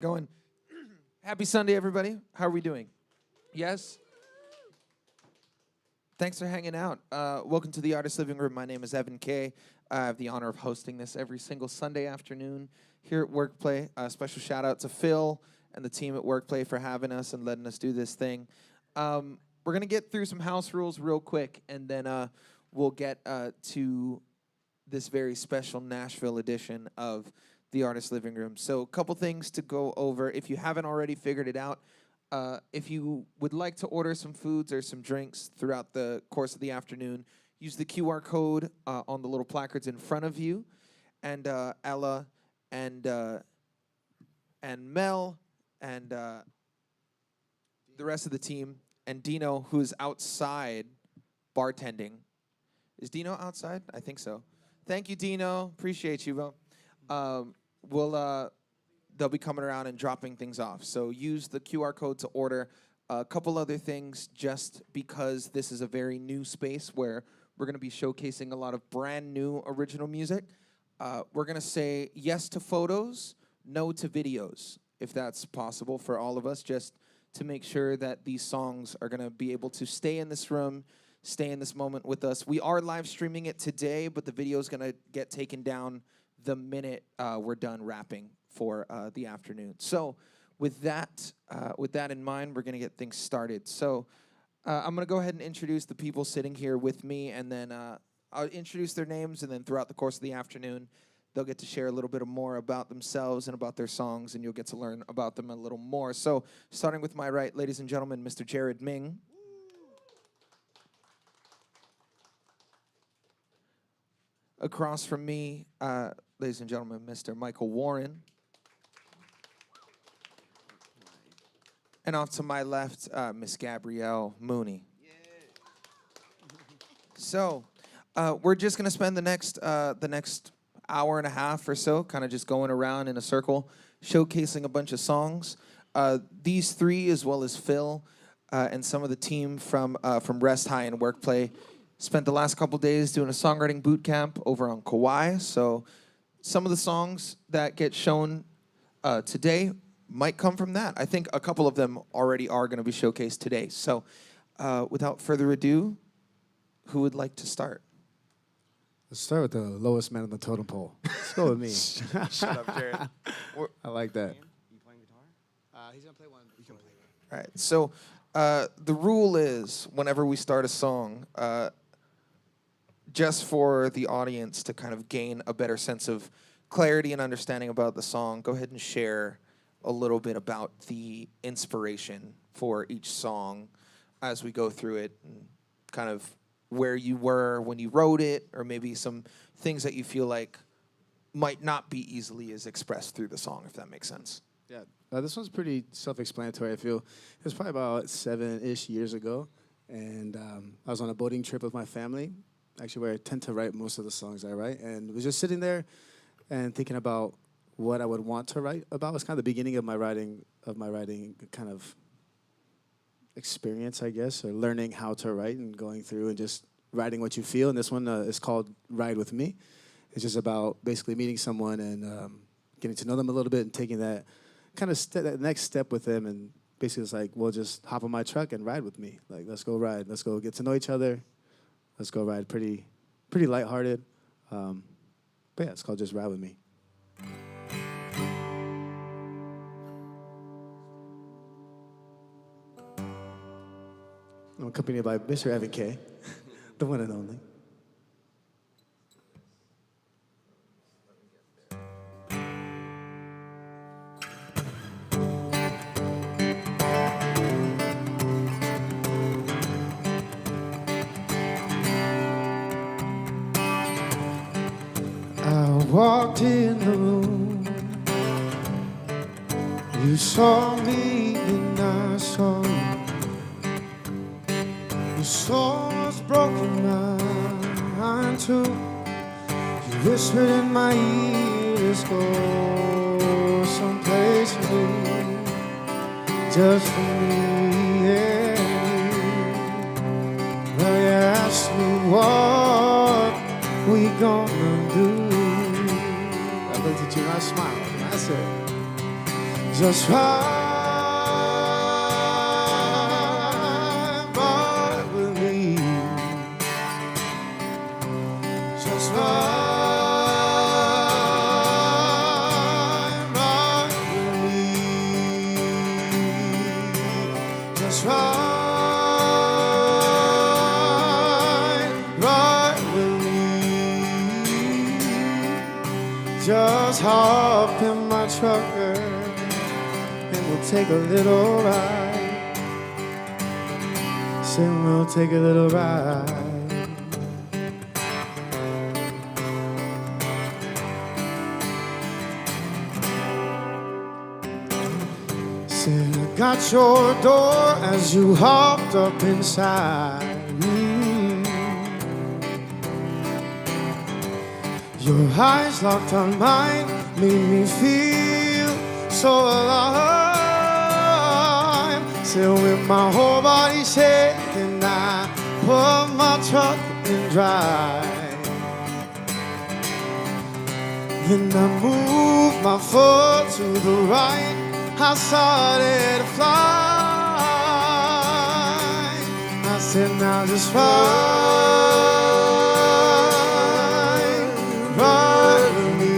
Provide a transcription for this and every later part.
Going. Happy Sunday, everybody. How are we doing? Yes? Thanks for hanging out. Welcome to the Artist Living Room. My name is Evan Kay. I have the honor of hosting this every single Sunday afternoon here at WorkPlay. Special shout out to Phil and the team at WorkPlay for having us and letting us do this thing. We're going to get through some house rules real quick, and then we'll get to this very special Nashville edition of the Artist Living Room. So a couple things to go over. If you haven't already figured it out, if you would like to order some foods or some drinks throughout the course of the afternoon, use the QR code on the little placards in front of you. And Ella and Mel and the rest of the team and Dino, who's outside bartending. Is Dino outside? I think so. Thank you, Dino. Appreciate you, bro. They'll be coming around and dropping things off. So use the QR code to order. A couple other things, just because this is a very new space where we're going to be showcasing a lot of brand new original music. We're going to say yes to photos, no to videos, if that's possible for all of us, just to make sure that these songs are going to be able to stay in this room, stay in this moment with us. We are live streaming it today, but the video is going to get taken down the minute we're done rapping for the afternoon. So with that in mind, we're going to get things started. So I'm going to go ahead and introduce the people sitting here with me, and then I'll introduce their names, and then throughout the course of the afternoon, they'll get to share a little bit more about themselves and about their songs, and you'll get to learn about them a little more. So starting with my right, ladies and gentlemen, Mr. Jared Ming. Across from me, ladies and gentlemen, Mr. Michael Warren. And off to my left, Miss Gabrielle Mooney. Yeah. So we're just going to spend the next hour and a half or so kind of just going around in a circle, showcasing a bunch of songs. These three, as well as Phil and some of the team from Rest High and WorkPlay, spent the last couple days doing a songwriting boot camp over on Kauai. So some of the songs that get shown today might come from that. I think a couple of them already are going to be showcased today. So without further ado, who would like to start? Let's start with the lowest man on the totem pole. Let's go with me. Shut up, Jared. I like that. You playing guitar? He's going to play one. You can play one. All right. So the rule is whenever we start a song, just for the audience to kind of gain a better sense of clarity and understanding about the song, go ahead and share a little bit about the inspiration for each song as we go through it, and kind of where you were when you wrote it, or maybe some things that you feel like might not be easily as expressed through the song, if that makes sense. Yeah, this one's pretty self-explanatory, I feel. It was probably about 7-ish years ago, and I was on a boating trip with my family, actually where I tend to write most of the songs I write, and was just sitting there and thinking about what I would want to write about. It's kind of the beginning of my writing kind of experience, I guess, or learning how to write and going through and just writing what you feel. And this one is called Ride With Me. It's just about basically meeting someone and getting to know them a little bit and taking that kind of that next step with them. And basically it's like, well, just hop on my truck and ride with me. Like, let's go ride. Let's go get to know each other. Let's go ride. Pretty lighthearted. But yeah, it's called Just Ride With Me. I'm accompanied by Mr. Evan Kay, the one and only. I walked in the room, you saw me and I saw you. Your soul was broken, mine too. You whispered in my ear, let's go someplace new, just for me and you. Well, you asked me what we gonna do. I looked at you and I smiled and I said, Just ride with me. Just ride with me. Just ride with me. Just hop in my truck, and we'll take a little ride. Say we'll take a little ride. Said I got your door as you hopped up inside. Your eyes locked on mine made me feel so alive. Still with my whole body shaking, I put my truck in drive. Then I moved my foot to the right. I started to fly. I said, now just ride with me.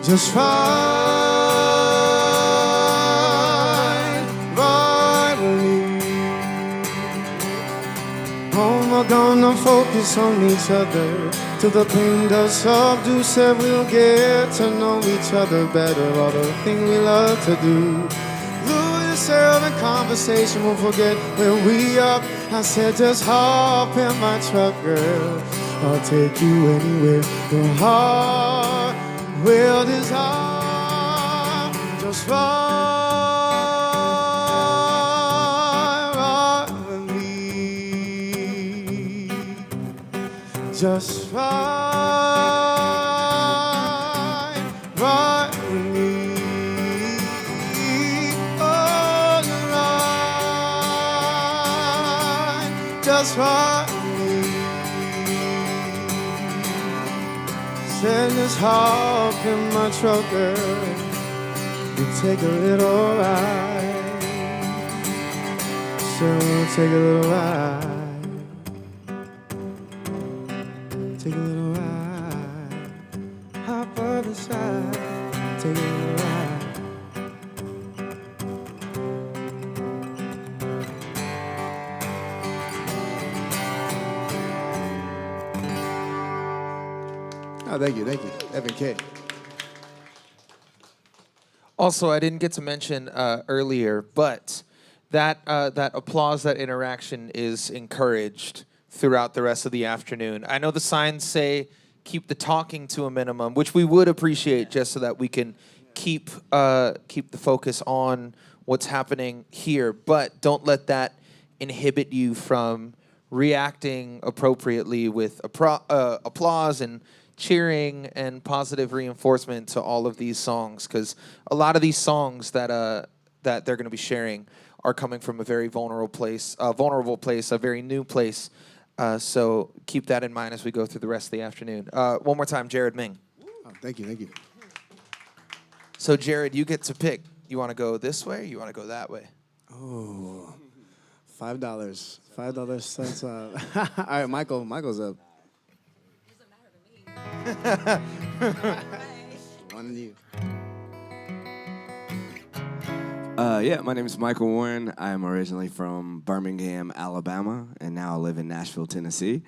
Just ride with me. Oh, we're gonna focus on each other till the pain does subdue. Said we'll get to know each other better. All the things we love to do. Lose yourself in conversation, won't forget where we are. I said just hop in my truck, girl. I'll take you anywhere your heart will desire. Just ride with me. Just ride with me. Oh, just ride with me. Said just hop in my truck, girl. We take a little ride. Said we'll take a little ride. Take a little ride. Hop up inside. Take a little ride. Oh, thank you, Evan K. Also, I didn't get to mention earlier, but that applause, that interaction is encouraged throughout the rest of the afternoon. I know the signs say keep the talking to a minimum, which we would appreciate just so that we can keep the focus on what's happening here. But don't let that inhibit you from reacting appropriately with applause and cheering and positive reinforcement to all of these songs, because a lot of these songs that they're going to be sharing are coming from a very vulnerable place, a very new place. So keep that in mind as we go through the rest of the afternoon. One more time, Jared Ming. Oh, thank you. So Jared, you get to pick. You want to go this way? Or you want to go that way? Oh, $5. $5. All right, Michael's up. On you. Yeah, my name is Michael Warren. I am originally from Birmingham, Alabama, and now I live in Nashville, Tennessee,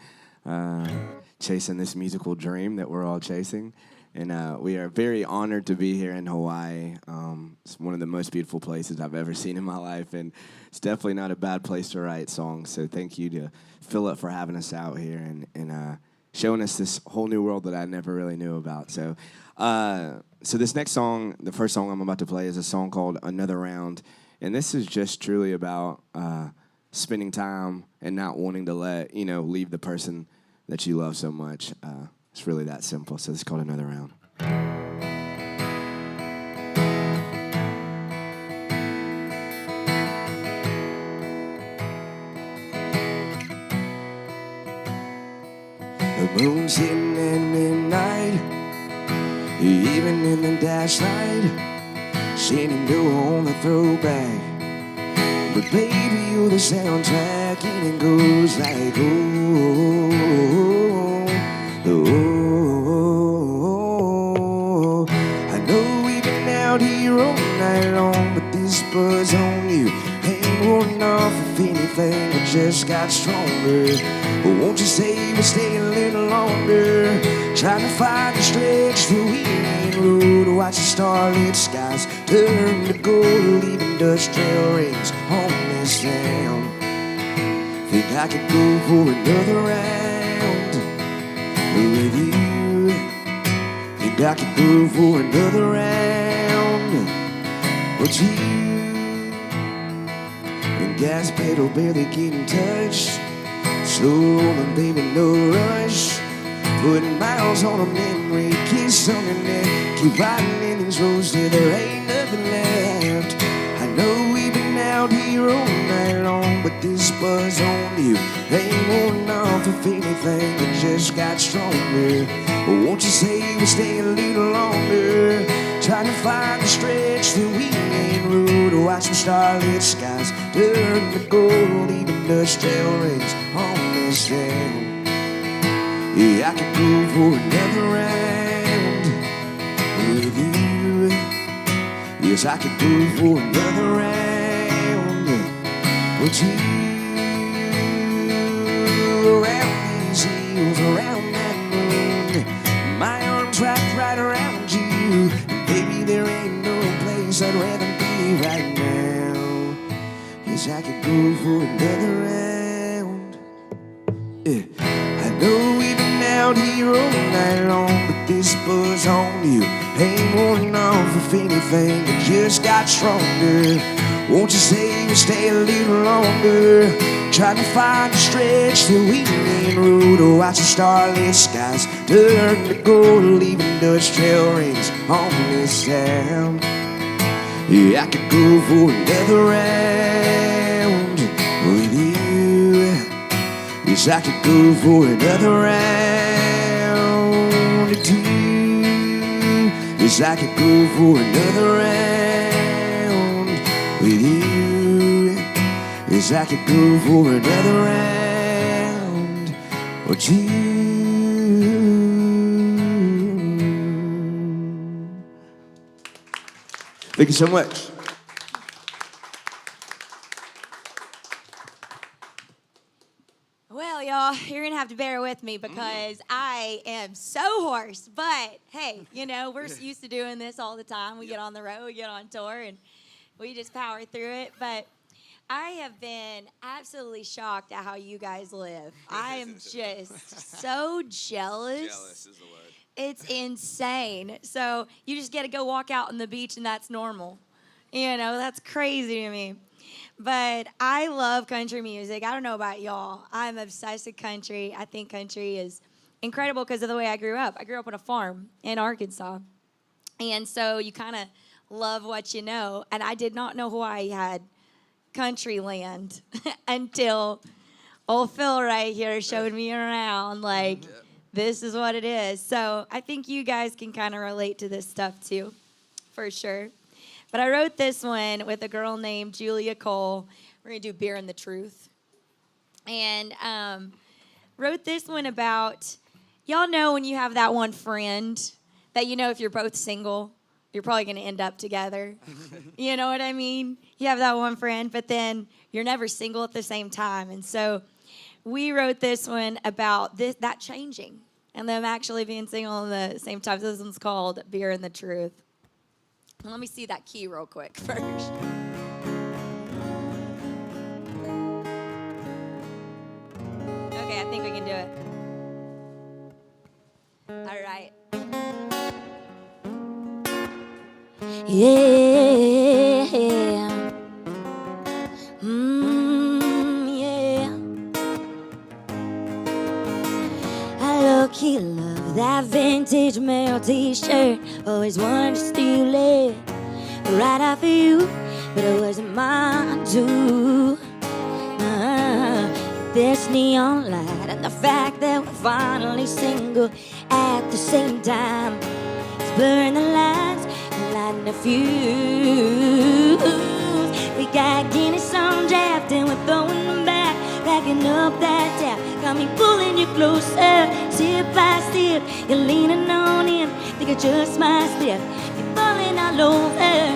chasing this musical dream that we're all chasing. And we are very honored to be here in Hawaii. It's one of the most beautiful places I've ever seen in my life, and it's definitely not a bad place to write songs. So thank you to Philip for having us out here and showing us this whole new world that I never really knew about. So this next song, the first song I'm about to play, is a song called Another Round. And this is just truly about spending time and not wanting to leave the person that you love so much. It's really that simple. So it's called Another Round. The moon's hitting at midnight. Living in the dashlight, sitting door on the throwback. But baby, you're the soundtrack, and it goes like, oh, oh, oh. I know we've been out here all night long, but this buzz on you ain't worn off. If anything, it just got stronger. But won't you say we'll stay a little longer? Trying to find a stretch through Wheeling Road, watch the starlit skies turn to gold, leave industrial rings on this town. Think I could go for another round with you. Think I could go for another round with you. And gas pedal barely getting touched. Slow rolling, baby, no rush. Putting miles on a memory, kiss on your neck. Keep riding in these roads till there ain't nothing left. I know we've been out here all night long, but this buzz on you ain't worn off. If anything, it just got stronger. But won't you say we'll stay a little longer? Trying to find a stretch that we ain't road. Watch some starlit skies turn to gold, leave industrial rings on this town. Yeah, I could go for another round with you. Yes, I could go for another round with you. Around these hills, around that moon, my arms wrapped right around you. And baby, there ain't no place I'd rather be right now. Yes, I could go for another round. Yeah. I know we've been out here all night long, but this buzz on you ain't worn off. If anything, it just got stronger. Won't you say we'll stay a little longer? Trying to find a stretch that we ain't road. Watch the starlit skies turn to gold, leave industrial rings on this town. Yeah, I could go for another round with you. Yes, I could go for another round or two. Yes, I could go for another round with you. Yes, I could go for another round or two. Thank you so much. Well, y'all, you're going to have to bear with me because I am so hoarse. But, hey, you know, we're used to doing this all the time. We get on the road, we get on tour, and we just power through it. But I have been absolutely shocked at how you guys live. I am just so jealous. Jealous is the word. It's insane. So you just get to go walk out on the beach, and that's normal. You know, that's crazy to me. But I love country music. I don't know about y'all. I'm obsessed with country. I think country is incredible because of the way I grew up. I grew up on a farm in Arkansas. And so you kind of love what you know. And I did not know Hawaii had country land until old Phil right here showed me around. Like, this is what it is. So I think you guys can kind of relate to this stuff too, for sure. But I wrote this one with a girl named Julia Cole. We're going to do Beer and the Truth. And wrote this one about, y'all know when you have that one friend that you know if you're both single, you're probably going to end up together. You know what I mean? You have that one friend, but then you're never single at the same time. And so we wrote this one about that changing and them actually being single at the same time. So this one's called Beer and the Truth. Let me see that key real quick first. Okay, I think we can do it. All right. Yeah. Yeah. I low-key love that vintage male t-shirt. Always wanted to steal it right off of you, but it wasn't mine too. This neon light and the fact that we're finally single at the same time Just blurring the lines and lighting a fuse. We got Guinness on draft and we're throwing them back, backing up that tap. Got me pulling you closer, step by step. You're leaning on him, think I just might slip. You're falling all over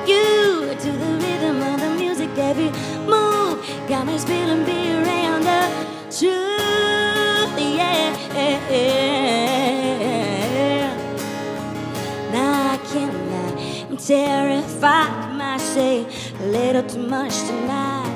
you to the rhythm of the music. Every move got me spilling beer around the truth, yeah. Now I can't lie, I'm terrified. I might say a little too much tonight.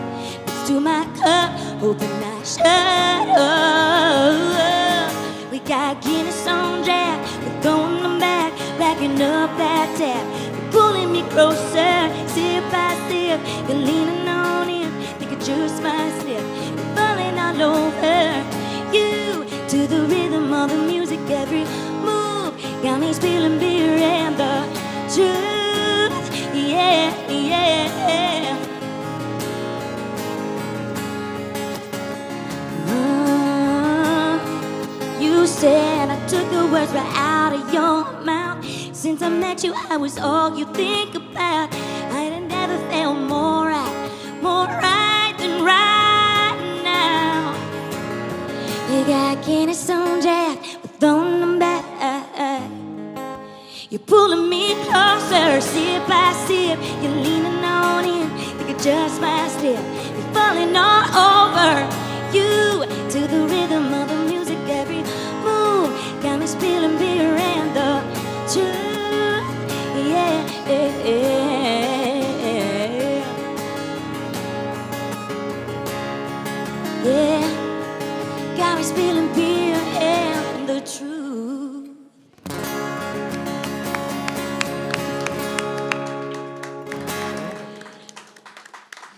It's to my cup, hoping I shut up. We got Guinness on draft, we're throwing them back, backing up that tap. You're pulling me closer, step by step. You're leaning on him, think I just might slip. You're falling all over you to the rhythm of the music. Every move got me spilling beer and the truth, yeah, yeah. You said I took the words right out of your mouth. Since I met you, I was all you think about. I had never felt more right than right now. You got Guinness on draft, we're throwing them back. You're pulling me closer, step by step. You're leaning on in, think I just might slip. You're falling all over you to the rhythm of the music. Every move got me spilling beer and the truth, yeah. Yeah, got me spilling beer and the truth.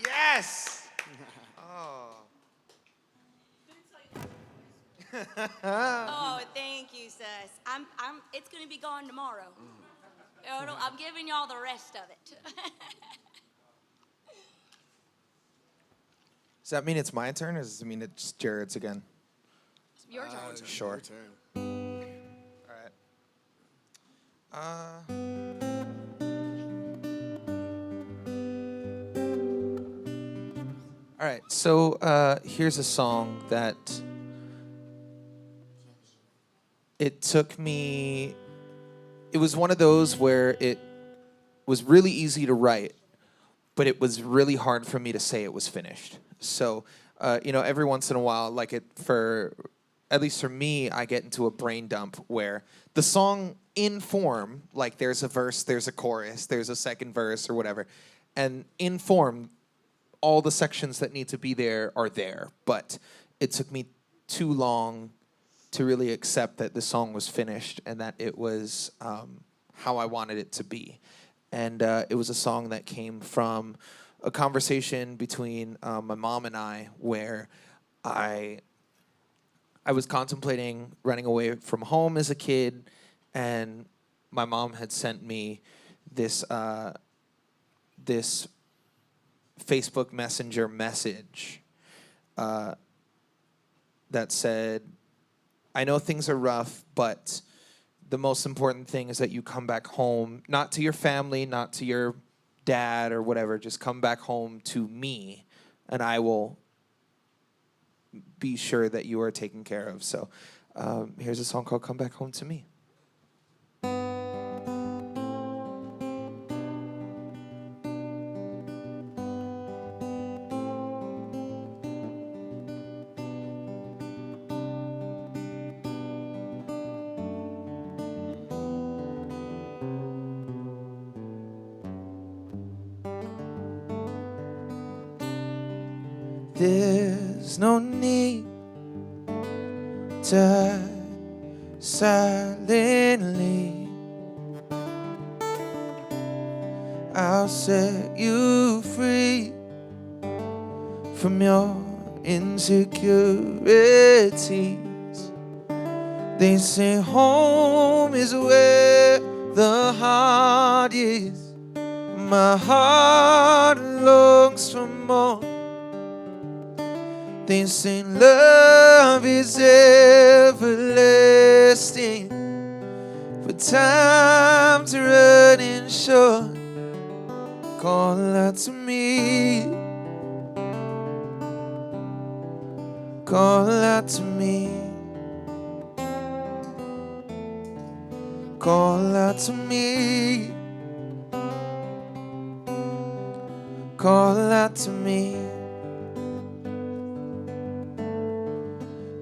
Yes. Oh, thank you, sis. It's gonna be gone tomorrow. I'm giving y'all the rest of it. Does that mean it's my turn, or does it mean it's Jared's again? Your turn. Sure. All right. All right. So here's a song that it took me. It was one of those where it was really easy to write, but it was really hard for me to say it was finished. So, every once in a while, at least for me, I get into a brain dump where the song in form, like there's a verse, there's a chorus, there's a second verse or whatever, and in form, all the sections that need to be there are there. But it took me too long to really accept that the song was finished and that it was how I wanted it to be. And it was a song that came from a conversation between my mom and I, where I was contemplating running away from home as a kid, and my mom had sent me this Facebook Messenger message that said, I know things are rough, but the most important thing is that you come back home, not to your family, not to your dad or whatever, just come back home to me, and I will be sure that you are taken care of. So here's a song called Come Back Home to Me. There's no need to hide silently. I'll set you free from your insecurities. They say home is where the heart is. My heart longs for more. They say love is everlasting, but time's running short, call out to me. Call out to me. Call out to me. Call out to me.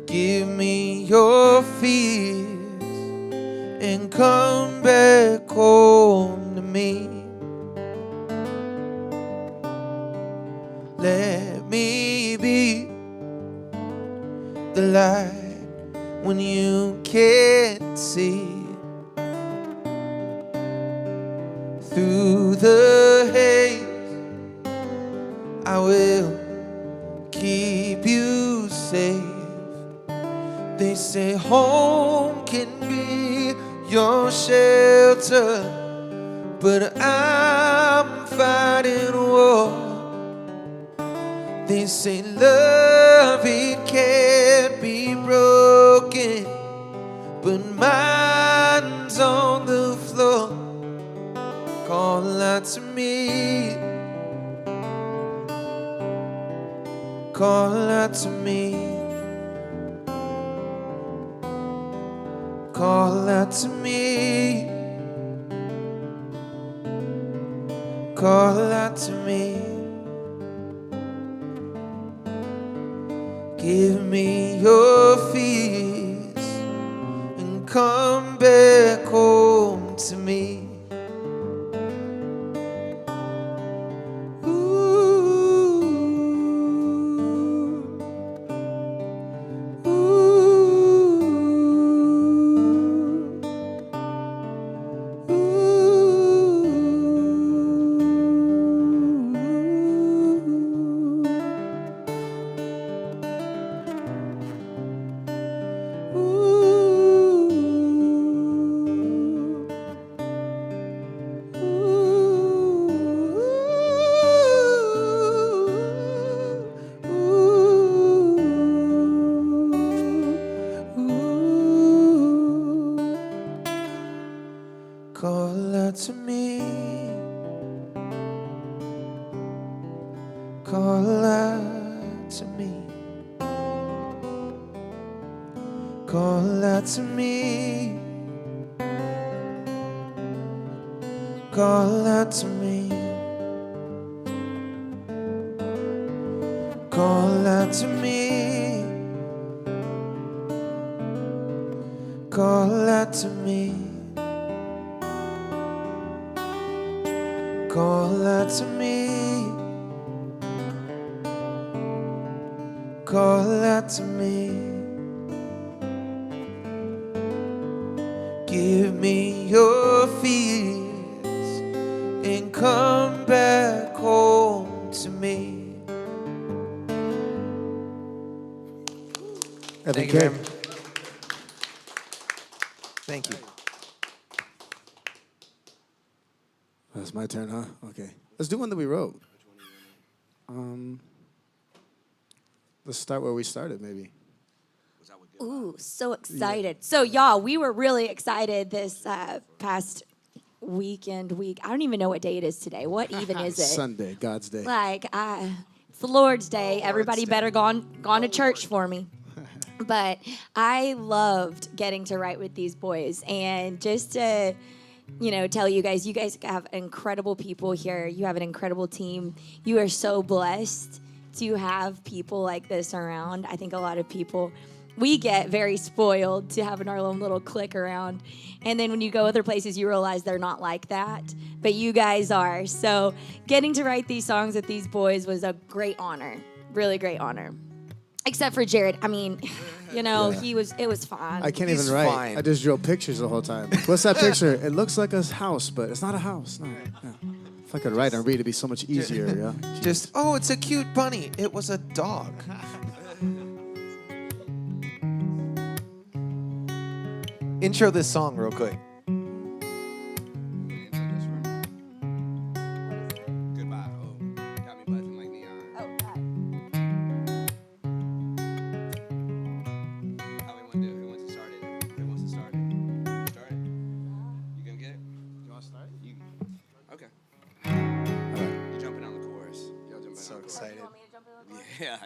Give me your fears and come back home to me. Let me be the light when you can't see. Through the haze, I will keep you safe. They say home can be your shelter, but I'm fighting war. They say love, it can't be broken, but mine's on the floor. Call out to me. Call out to me. Call out to me. Call out to me. Give me your fears and come back home to me. Call out to me. Call out to me. Call out to me. Call out to me. Call out to me. Call out to me. Call out to me. Call out to me. Give me your fears and come back home to me. Thank you, ma'am. Thank you. That's my turn, huh? Okay. Let's do one that we wrote. Let's start where we started, maybe. Ooh, so excited. Yeah. So, y'all, we were really excited this past week. I don't even know what day it is today. What even is it? Sunday, God's day. It's the Lord's Day. Everybody better gone to church for me. But I loved getting to write with these boys. And just to, tell you guys have incredible people here. You have an incredible team. You are so blessed to have people like this around. I think a lot of people, we get very spoiled to having our own little clique around. And then when you go other places, you realize they're not like that. But you guys are. So getting to write these songs with these boys was a great honor. Really great honor. Except for Jared. I mean, it was fine. I can't even write. Fine. I just drew pictures the whole time. What's that picture? It looks like a house, but it's not a house. No. Yeah. If I could write and read, it'd be so much easier. Yeah. It's a cute bunny. It was a dog. Intro this song real quick. Goodbye. Oh, got me buzzing like neon. Oh, God. How we want to do it? Who wants to start it? Start it? Excited. Yeah.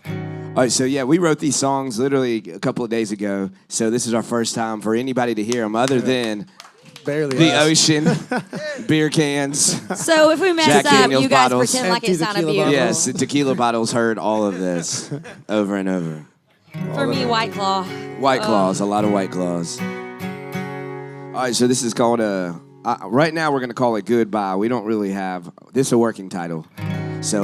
All right, so yeah, we wrote these songs literally a couple of days ago. So this is our first time for anybody to hear them other than Barely. the us. ocean, beer cans. So if we mess Jack up, Daniel's you guys bottles. pretend like Empty it sounded tequila beautiful. bottles. Yes, the tequila bottles heard all of this over and over. For me, White Claw. White Claws, a lot of White Claws. All right, so this is called right now we're going to call it Goodbye. We don't really have, this is a working title. So,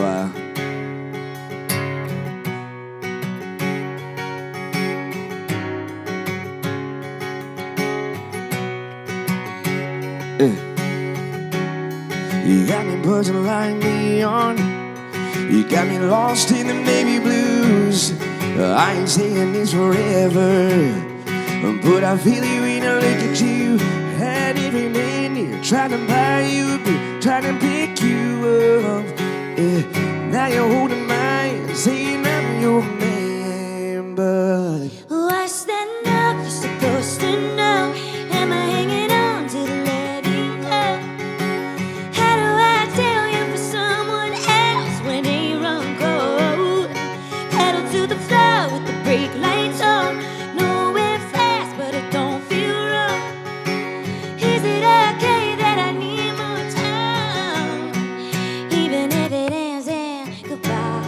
you got me buzzing like neon. You got me lost in the navy blues. I ain't saying this forever, but I feel it when I look at you. Had every man here trying to buy you a beer, trying to pick you up. Now you're holding my hand, saying I'm your man, but What's that now? You're supposed to know. Am I hanging on to the letting go? How do I tell you for someone else when they run cold? Pedal to the floor with the brake lights on. Nowhere fast, but it don't feel wrong. Is it okay that I need more time? Even if it ends in goodbye.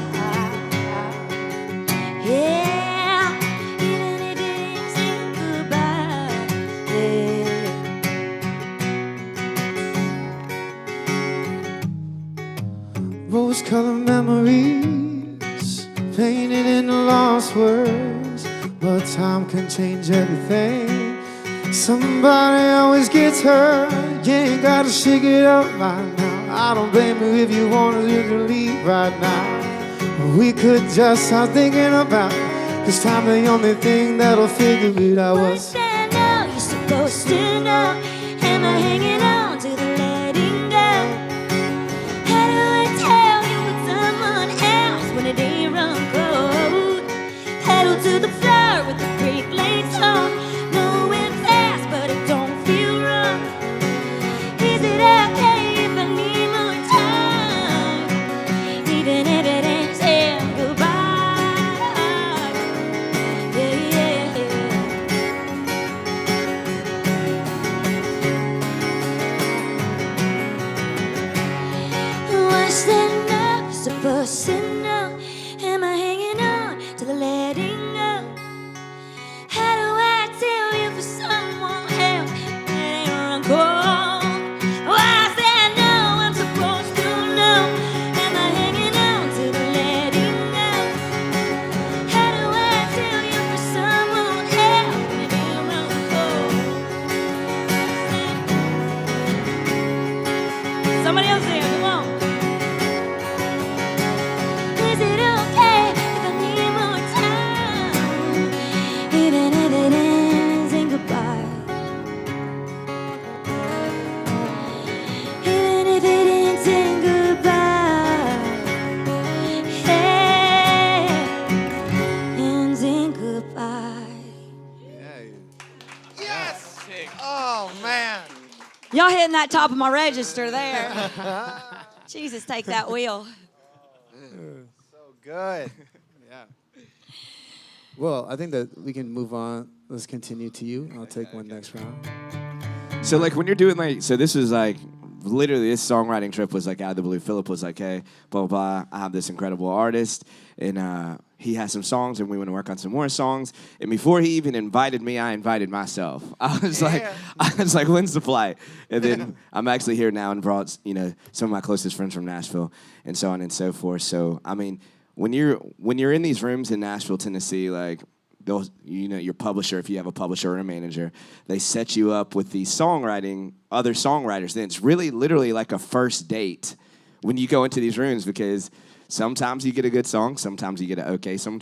Yeah, even if it ends in goodbye. Yeah. Rose-colored memories painted in the lost words, but time can change everything. Somebody always gets hurt. You ain't gotta shake it up right now. I don't blame you if you wanted to leave right now. We could just start thinking about it, 'cause time the only thing that'll figure it out. What's that now? You're supposed to know. Am I hanging on to the letting go? How do I tell you with someone else when it ain't run cold? Pedal to the floor with the brake lights on. Nowhere fast, but it don't feel wrong. Is it okay if I need more time? Even if it ends in goodbye. Yeah, yeah, yeah. What's that now? You're supposed to know. Am I hanging on to the letting go? How do I tell you for someone else that ain't run cold? What's that now? I'm supposed to know. Am I hanging on to the letting go? How do I tell you for someone else that ain't run cold? Somebody else there, come on. Is it okay if I need more time? Even if it ends in goodbye. Even if it ends in goodbye. Yeah. Ends in goodbye. Oh, man. Y'all hitting that top of my register there. Jesus, take that wheel. So good. Well, I think that we can move on. Let's continue to you. I'll take one next round. so like when you're doing like, so this is like, literally this songwriting trip was like out of the blue. Philip was like, hey, blah, blah, blah. I have this incredible artist, and he has some songs, and we want to work on some more songs. And before he even invited me, I invited myself. I was like, when's the flight? And then I'm actually here now and brought, some of my closest friends from Nashville and so on and so forth. So, I mean, when you're in these rooms in Nashville, Tennessee, like, those, your publisher, if you have a publisher or a manager, they set you up with these other songwriters. Then it's really literally like a first date when you go into these rooms, because sometimes you get a good song, sometimes you get an okay song,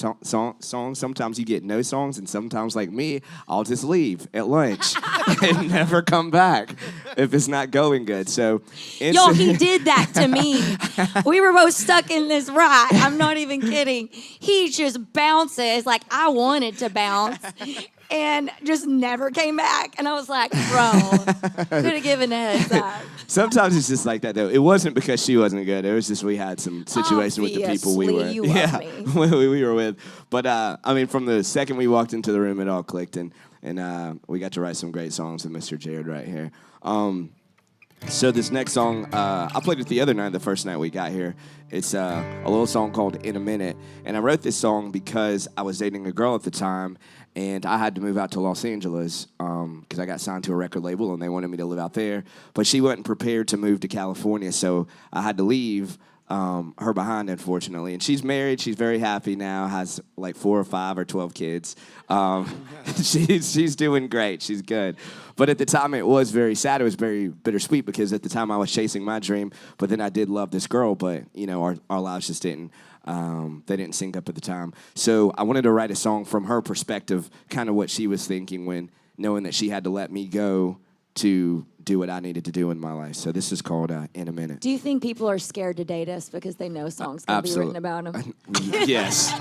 sometimes you get no songs, and sometimes, like me, I'll just leave at lunch and never come back if it's not going good. So, Yo, he did that to me. We were both stuck in this ride. I'm not even kidding. He just bounces like I wanted to bounce. and just never came back. And I was like, bro, could have given a heads up. Sometimes it's just like that, though. It wasn't because she wasn't good. It was just we had some situation with the people we were, Obviously, you love me. we were with. But I mean, from the second we walked into the room, it all clicked, and we got to write some great songs with Mr. Jared right here. So this next song, I played it the other night, the first night we got here. It's a little song called In a Minute. And I wrote this song because I was dating a girl at the time, and I had to move out to Los Angeles because I got signed to a record label, and they wanted me to live out there. But she wasn't prepared to move to California, so I had to leave her behind, unfortunately. And she's married. She's very happy now, has like 4 or 5 or 12 kids. She's doing great. She's good. But at the time, it was very sad. It was very bittersweet because at the time, I was chasing my dream. But then I did love this girl. But, you know, our lives just didn't. They didn't sync up at the time. So I wanted to write a song from her perspective, kind of what she was thinking when knowing that she had to let me go to do what I needed to do in my life. So this is called In a Minute. Do you think people are scared to date us because they know songs can be written about them? Yes,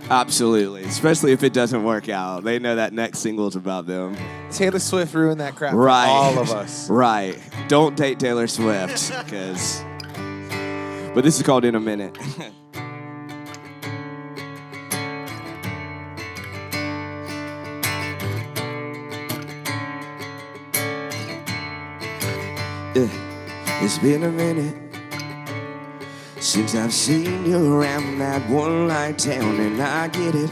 absolutely. Especially if it doesn't work out. They know that next single's about them. Taylor Swift ruined that crap Right. for all of us. Right. Don't date Taylor Swift. But this is called In a Minute. It's been a minute since I've seen you around that one light town, and I get it.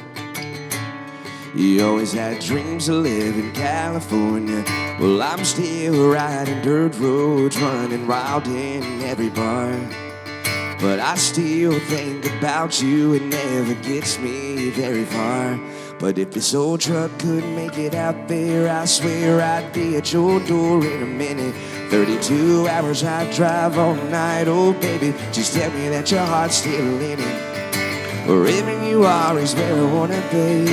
You always had dreams to live in California. Well, I'm still riding dirt roads, running wild in every bar. But I still think about you, it never gets me very far. But if this old truck could make it out there, I swear I'd be at your door in a minute. 32 hours I'd drive all night, oh baby, just tell me that your heart's still in it. Wherever you are is where I wanna be.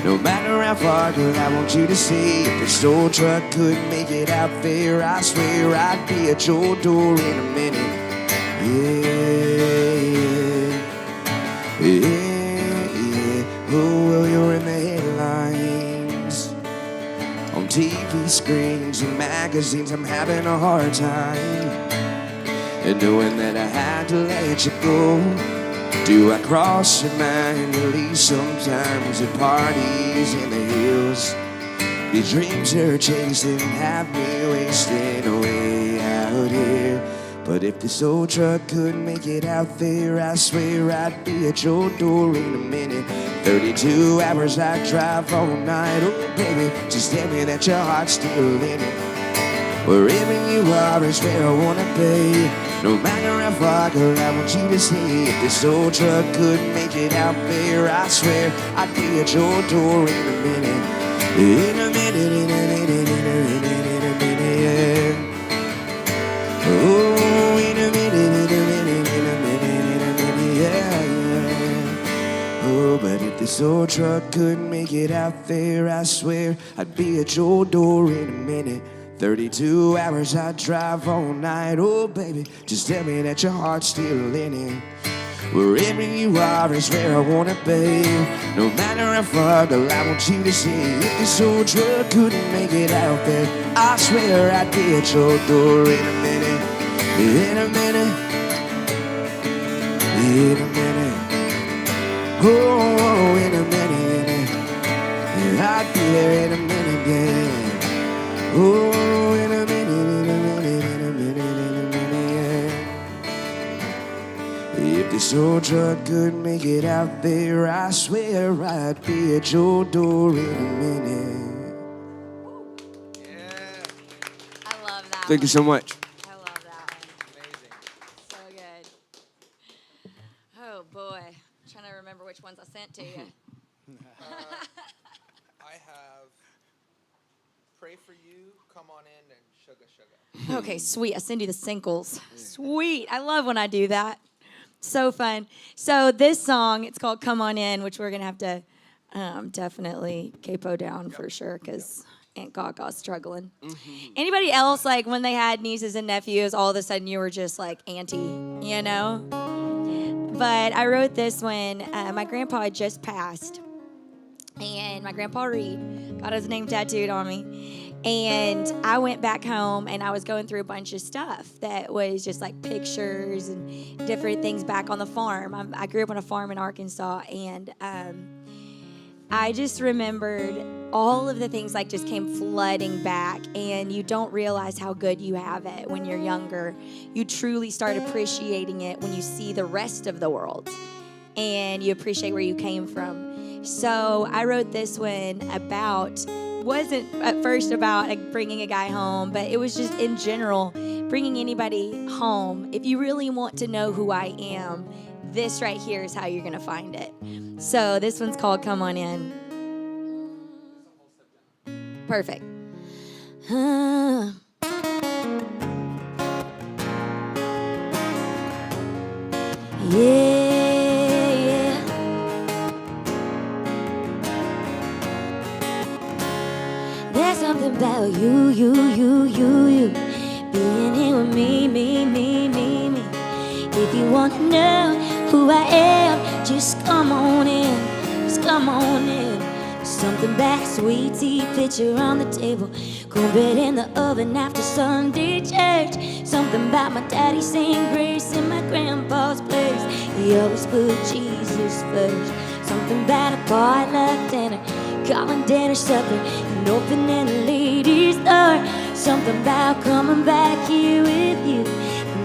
No matter how far, girl, I want you to see. If this old truck could make it out there, I swear I'd be at your door in a minute. Yeah. Oh, well, you're in the headlines, on TV screens and magazines. I'm having a hard time, and knowing that I had to let you go. Do I cross your mind at least sometimes at parties in the hills? These dreams you're chasing have me wasting away out here. But if this old truck could make it out there, I swear I'd be at your door in a minute. 32 hours I'd drive all night, oh baby, just tell me that your heart's still in it. Wherever you are is where I wanna be. No matter how far, girl, I want you to see. If this old truck could make it out there, I swear I'd be at your door in a minute. In a minute, in a minute, in a minute, in a minute, yeah. Oh, in a minute, in a minute, in a minute, in a minute, yeah, yeah. Oh, but if this old truck could make it out there, I swear I'd be at your door in a minute. 32 hours I'd drive all night, oh baby, just tell me that your heart's still in it. Wherever you are is where I wanna be. No matter how far, girl, I want you to see. If this old truck couldn't make it out there, I swear I'd be at your door in a minute. In a minute. In a minute. Oh, in a minute. Yeah, I'd be there in a minute, yeah. Oh, in a minute, in a minute, in a minute, in a minute, yeah. If this old truck could make it out there, I swear I'd be at your door in a minute. Yeah. I love that. Thank you so much. I love that one. Amazing. So good. Oh boy. I'm trying to remember which ones I sent to you. I have Pray For You, Come On In, and Sugar Sugar. Okay, sweet. I send you the singles. Sweet. I love when I do that. So fun. So this song, it's called Come On In, which we're going to have to definitely capo down for sure because Aunt Gaga's struggling. Anybody else, like when they had nieces and nephews, all of a sudden you were just like auntie, you know? But I wrote this when my grandpa had just passed. and my grandpa Reed got his name tattooed on me. And I went back home and I was going through a bunch of stuff that was just like pictures and different things back on the farm. I grew up on a farm in Arkansas, and I just remembered all of the things like just came flooding back, and you don't realize how good you have it when you're younger. You truly start appreciating it when you see the rest of the world and you appreciate where you came from. So I wrote this one wasn't at first about bringing a guy home, but it was just in general, bringing anybody home. If you really want to know who I am, this right here is how you're going to find it. So this one's called Come On In. Perfect. Yeah. There's something about you being here with me. If you want to know who I am, just come on in, Something back, sweet tea, picture on the table, cornbread in the oven after Sunday church. Something about my daddy saying grace in my grandpa's place. He always put Jesus first. Something about a potluck dinner, calling dinner supper, and opening a lady's door. Something about coming back here with you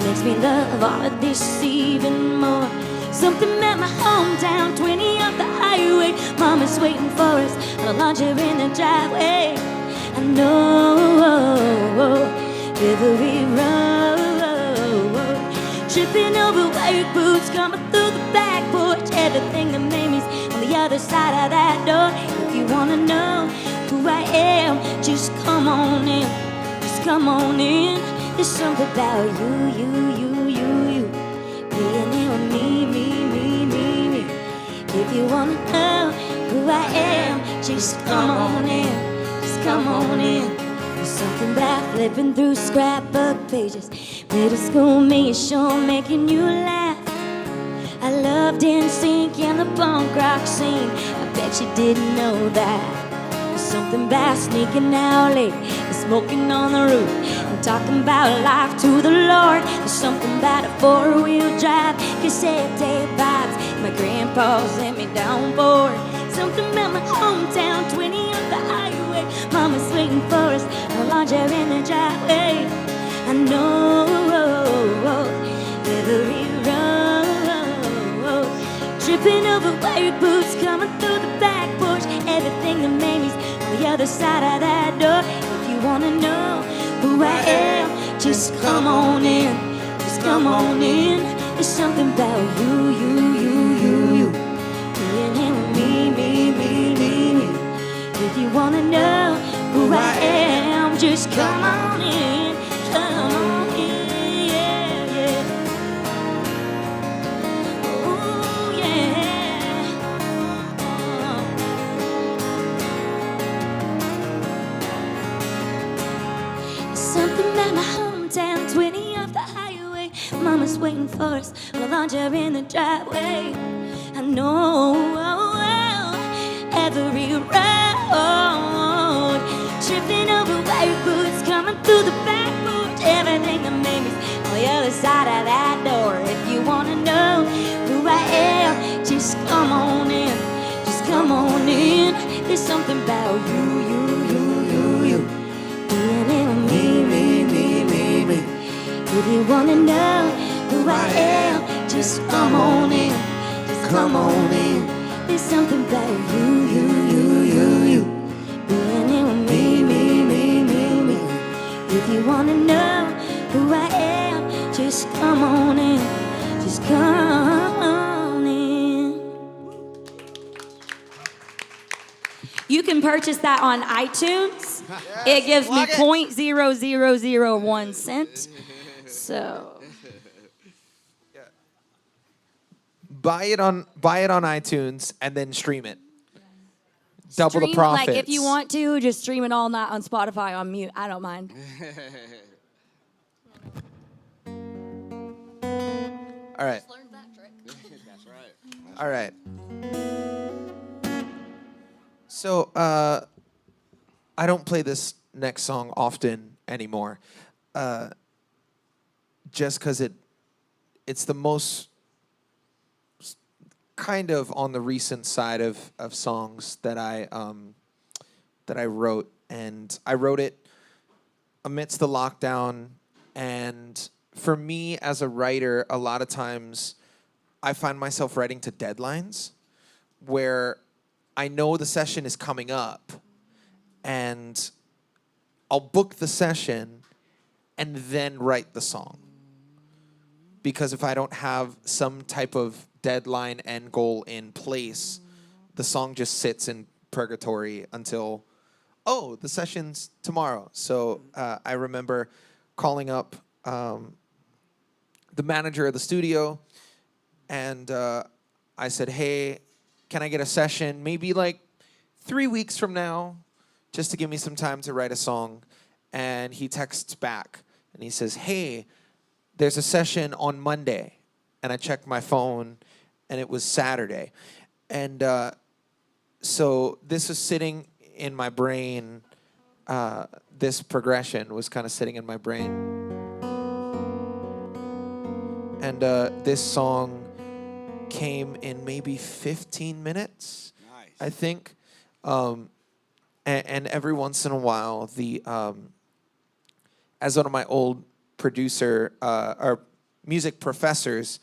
makes me love all of this even more. Something about my hometown, 20 up the highway. Mama's waiting for us on a launcher in the driveway. I know every road, tripping over white boots, coming through the back porch. Everything that made me's on the other side of that door. If you wanna know who I am, just come on in, There's something about you, being here with me. If you wanna know who I am, just come on in, There's something about flipping through scrapbook pages. Middle school me is sure making you laugh. I loved NSYNC and the punk rock scene. I bet you didn't know that. There's something about sneaking out late and smoking on the roof and talking about life to the Lord. There's something about a four-wheel drive, cassette tape vibes my grandpa sent me down for. Something about my hometown, 20 up the highway. Mama's waiting for us on a launcher in the driveway. I know every road, tripping over white boots, coming through the back porch. Everything that made me's on the other side of that door. If you wanna know who I am, just come on in, There's something about you, being here with me. If you wanna know who I am, just come on in, yeah. Oh, yeah. Something about my hometown, 20 off the highway. Mama's waiting for us on a launcher in the driveway. I know every road, tripping over white boots, coming through the back porch. Everything that made me's on the other side of that door. If you wanna know who I am, just come on in, There's something about you, being in me. If you wanna know who I am, just come on in, There's something about you, being in me. If you wanna know who I am, just come on in, You can purchase that on iTunes. It gives me 0.0001 cent. So buy it on iTunes and then stream it. Double the profits. Like if you want to, just stream it all night on Spotify on mute. I don't mind. All right. Just learned that trick. That's right. All right. So I don't play this next song often anymore, just because it's the most kind of on the recent side of songs that I wrote, and I wrote it amidst the lockdown. And for me as a writer, a lot of times I find myself writing to deadlines where I know the session is coming up, and I'll book the session and then write the song. Because if I don't have some type of deadline end goal in place, the song just sits in purgatory until, oh, the session's tomorrow. So I remember calling up the manager of the studio, and I said, hey, can I get a session maybe like 3 weeks from now, just to give me some time to write a song? And he texts back and he says, hey, there's a session on Monday. And I checked my phone and it was Saturday. And so this was sitting in my brain. This progression was kind of sitting in my brain. And this song came in maybe 15 minutes, nice. I think. And every once in a while, as one of my old producer or music professors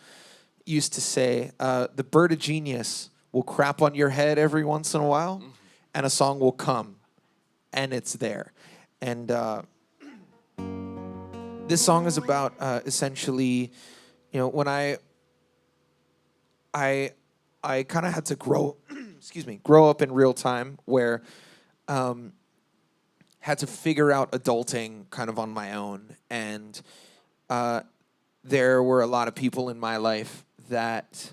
used to say, the bird of genius will crap on your head every once in a while, and a song will come, and it's there. And this song is about essentially, when I kind of had to grow up in real time, where had to figure out adulting kind of on my own. And there were a lot of people in my life that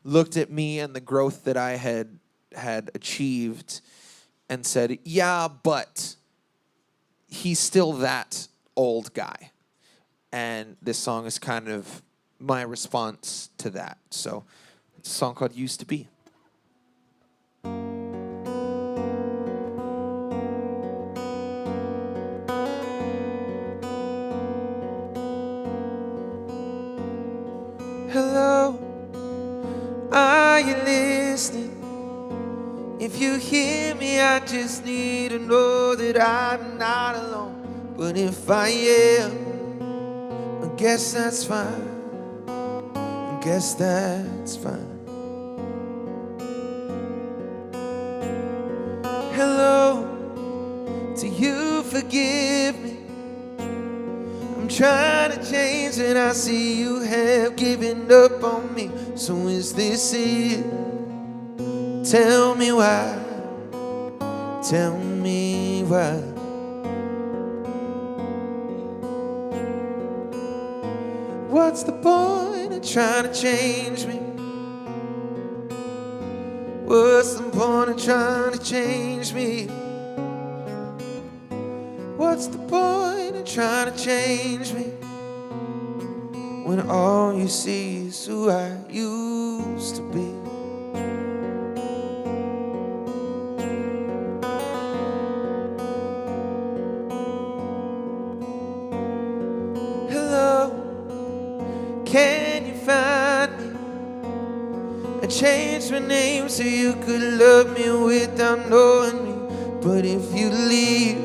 looked at me and the growth that I had achieved and said, yeah, but he's still that old guy. And this song is kind of my response to that. So it's a song called Used to Be. Hello, are you listening? If you hear me, I just need to know that I'm not alone. But if I am, I guess that's fine. I guess that's fine. Hello, do you forgive me? I'm trying to change and I see you have given up on me. So is this it? Tell me why. Tell me why. What's the point of trying to change me? What's the point of trying to change me? What's the point of trying to change me when all you see is who I used to be? Hello, can you find me? I changed my name so you could love me without knowing me. But if you leave,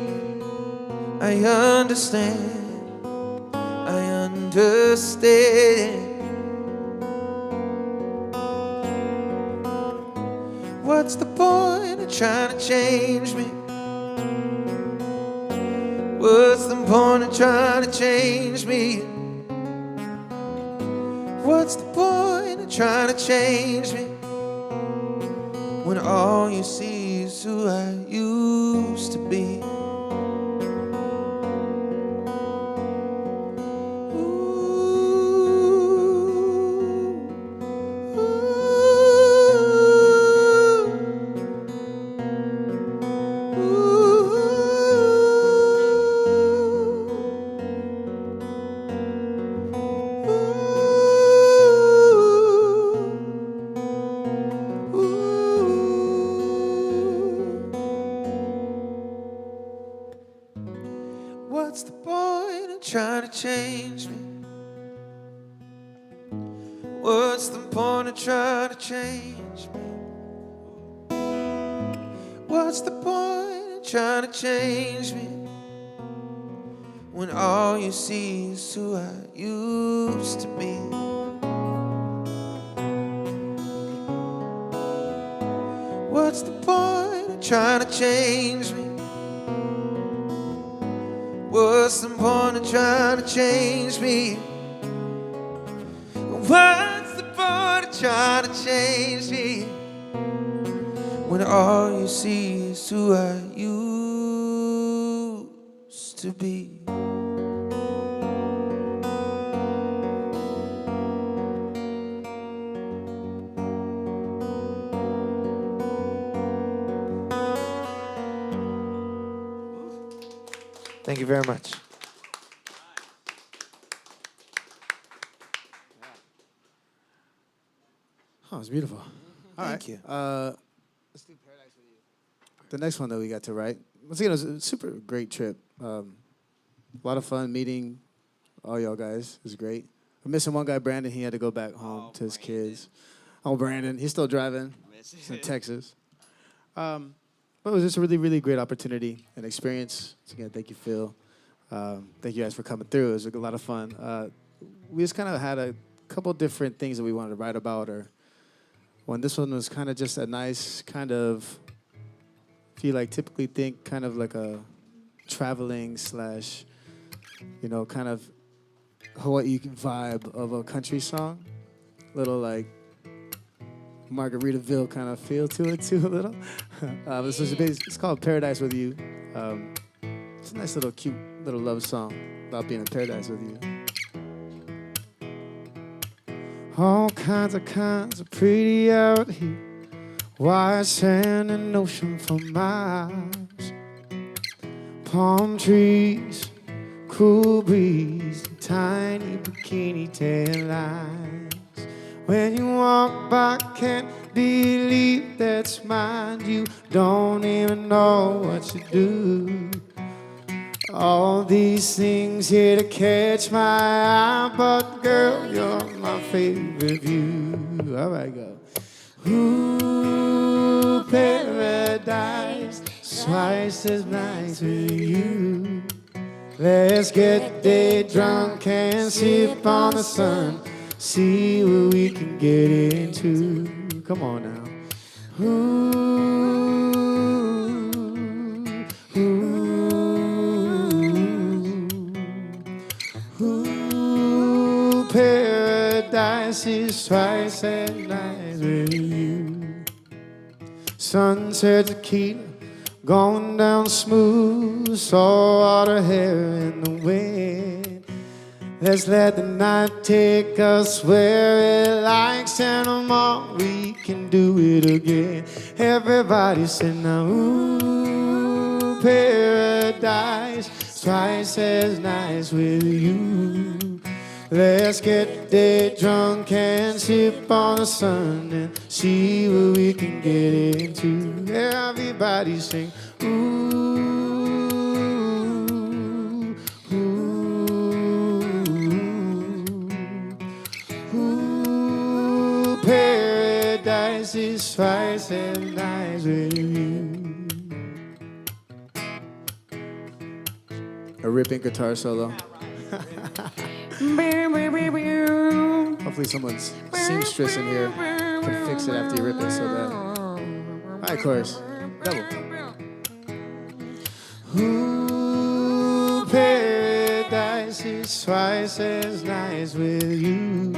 I understand, I understand. What's the point of trying to change me? What's the point of trying to change me? What's the point of trying to change me when all you see is who I used to be? What's the point of trying to change me? What's the point of trying to change me when all you see is who I used to be? What's the point of trying to change me? What's the point of trying to change me? What's the point of trying to change me when all you see is who I used to be? Thank you very much. Oh, it's beautiful. All Thank right. you. Let's do Paradise with You. The next one that we got to write. Once again, it was a super great trip. A lot of fun meeting all y'all guys. It was great. I'm missing one guy, Brandon. He had to go back home to his kids. Oh, Brandon. He's still driving. He's in Texas. But it was just a really, really great opportunity and experience. Once again, thank you, Phil. Thank you guys for coming through. It was a lot of fun. We just kind of had a couple different things that we wanted to write about. When this one was kind of just a nice kind of, if you like typically think kind of like a traveling / kind of Hawaii vibe of a country song. Little like Margaritaville kind of feel to it too a little. This was it's called Paradise with You. It's a nice little cute little love song about being in paradise with you. All kinds of pretty out here. White sand and ocean for miles. Palm trees, cool breeze, tiny bikini tail lights. When you walk by, can't believe that's mine. You don't even know what you do. All these things here to catch my eye, but girl, you're my favorite view. All right, go. Ooh, paradise, twice as nice with you. Let's get day drunk and sip on the sun. See what we can get into. Come on now. Ooh, paradise is twice as nice with you. Sunset tequila, going down smooth, saltwater hair in the wind. Let's let the night take us where it likes, and tomorrow we can do it again. Everybody say now, ooh, paradise, twice as nice with you. Let's get day drunk and sip on the sun and see what we can get into. Everybody sing, ooh, ooh, ooh, paradise is twice as nice with you. A ripping guitar solo. Hopefully someone's seamstress in here can fix it after you rip it so bad. All right, chorus. Double. Ooh, paradise is twice as nice with you.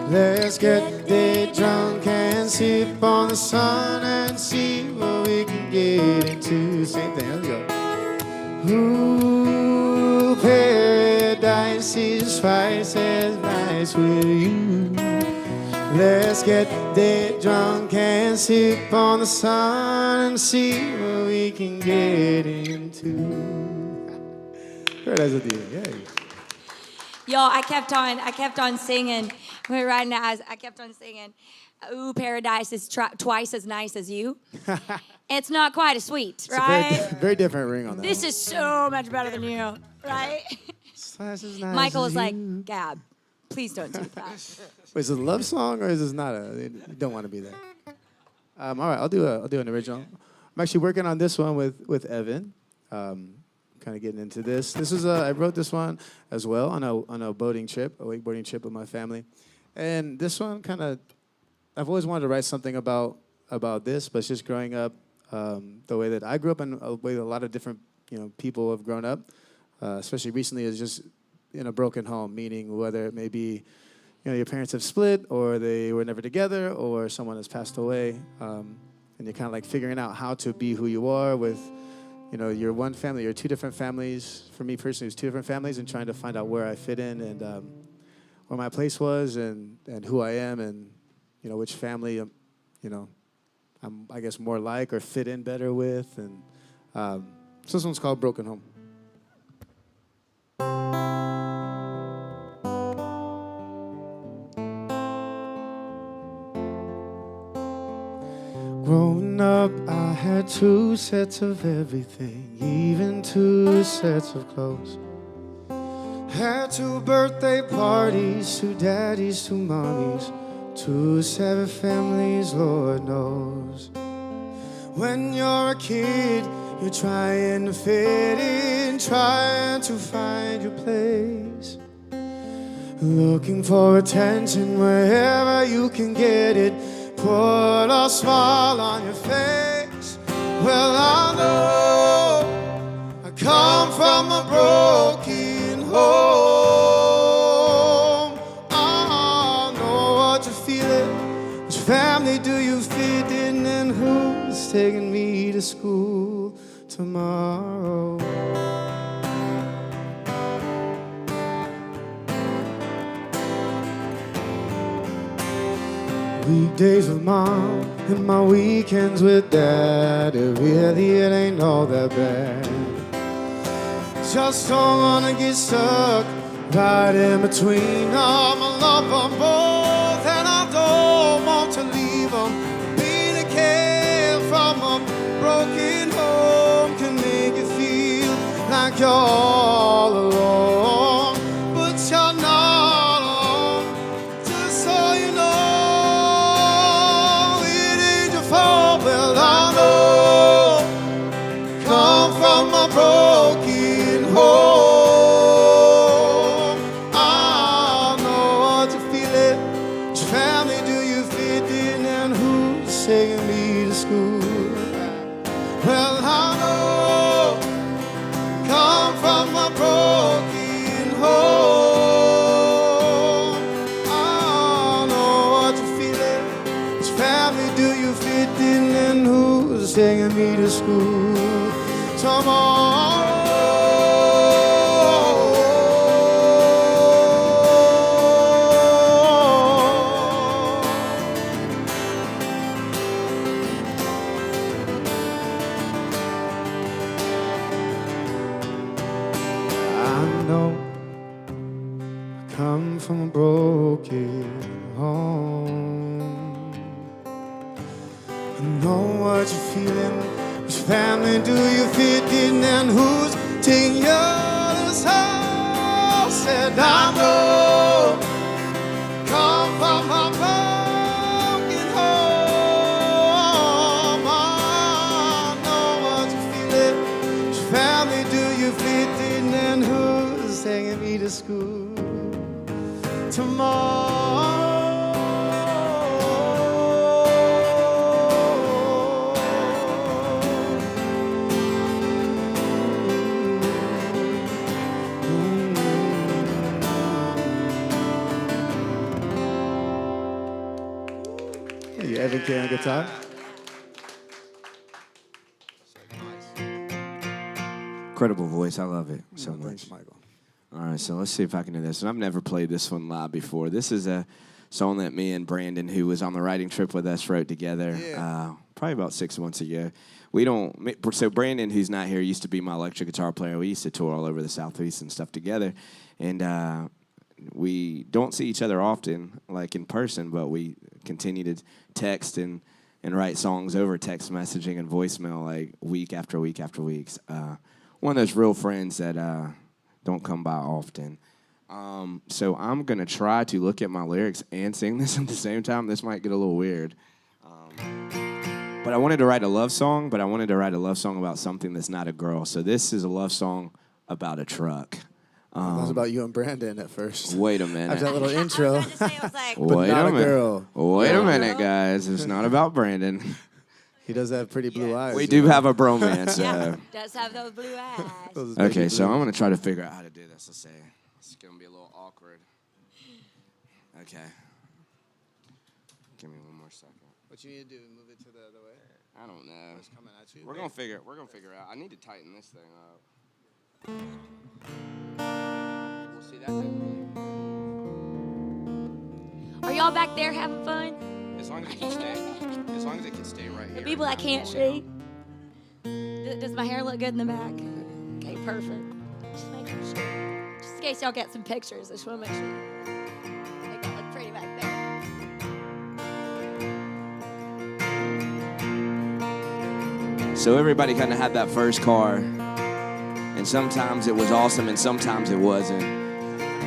Let's get day drunk and sip on the sun and see what we can get into. Same thing, let's go. Ooh, paradise is twice as nice with you. Let's get day drunk and sip on the sun and see what we can get into. Paradise with you, yay. Y'all, I kept on singing. Right now, I kept on singing, ooh, paradise is twice as nice as you. It's not quite as sweet, right? It's a very different ring on that. This is so much better than you, right? Twice as nice Michael as was like, you. Gab, Please don't do that. Wait, is it a love song or is this not a? You don't want to be there. All right, I'll do an original. I'm actually working on this one with Evan. Kind of getting into this. This is I wrote this one as well on a boating trip, a wakeboarding trip with my family, and this one kind of I've always wanted to write something about this, but it's just growing up the way that I grew up and the way that a lot of different people have grown up, especially recently, is just in a broken home, meaning whether it may be your parents have split or they were never together or someone has passed away, and you're kind of like figuring out how to be who you are with your one family or two different families. For me personally, it was two different families, and trying to find out where I fit in and where my place was and who I am and which family I'm I guess more like or fit in better with. And so this one's called Broken Home. Growing up, I had 2 sets of everything, even 2 sets of clothes. Had 2 birthday parties, 2 daddies, 2 mommies, 2 separate families, Lord knows. When you're a kid, you're trying to fit in, trying to find your place, looking for attention wherever you can get it. Put a smile on your face. Well, I know I come from a broken home. I know what you're feeling. Which family do you fit in, and who's taking me to school tomorrow? Weekdays with mom and my weekends with dad. It ain't all that bad. Just don't wanna get stuck right in between them. I love them both and I don't want to leave them. Being a kid from a broken home can make you feel like you're all alone, but you're not alone. Just so you know, well, I know, come from a broken home. I know what you're feeling. Which family do you fit in, and who's taking me to school? Well, I know, come from a broken home. I know what you're feeling. Which family do you fit in, and who's taking me to school tomorrow? I know I come from a broken home. I know what you're feeling. Which family do you fit in, and who's taking you to school? Said I know, come from a broken home. I know what you're feeling. Which family do you fit in, and who's taking me to school tomorrow? Evan K on guitar. Incredible voice. I love it so much. Thanks, Michael. All right, so let's see if I can do this. And I've never played this one live before. This is a song that me and Brandon, who was on the writing trip with us, wrote together probably about 6 months ago. So Brandon, who's not here, used to be my electric guitar player. We used to tour all over the Southeast and stuff together. And we don't see each other often, like in person, but we continue to text and write songs over text messaging and voicemail like week after week after week. One of those real friends that don't come by often. So I'm going to try to look at my lyrics and sing this at the same time. This might get a little weird. But I wanted to write a love song, but I wanted to write a love song about something that's not a girl. So this is a love song about a truck. It was about you and Brandon at first. Wait a minute. After that little intro. I was about to say, I was like, But not a girl. Wait a minute, guys. It's not about Brandon. He does have pretty blue eyes. We do have a bromance. yeah, does have those blue eyes. Those baby Okay, so blues. I'm going to try to figure out how to do this. Let's see. It's going to be a little awkward. Okay. Give me one more second. What you need to do, move it to the other way? I don't know. It's coming at you. We're gonna figure out. I need to tighten this thing up. Well, see, that's it. Are y'all back there having fun? As long as it can stay. As long as it can stay right here. The people that can't see. Does my hair look good in the back? Okay, perfect. Just making sure. Just in case y'all get some pictures, I just want to make sure. Make that look pretty back there. So everybody kind of had that first car, and sometimes it was awesome and sometimes it wasn't.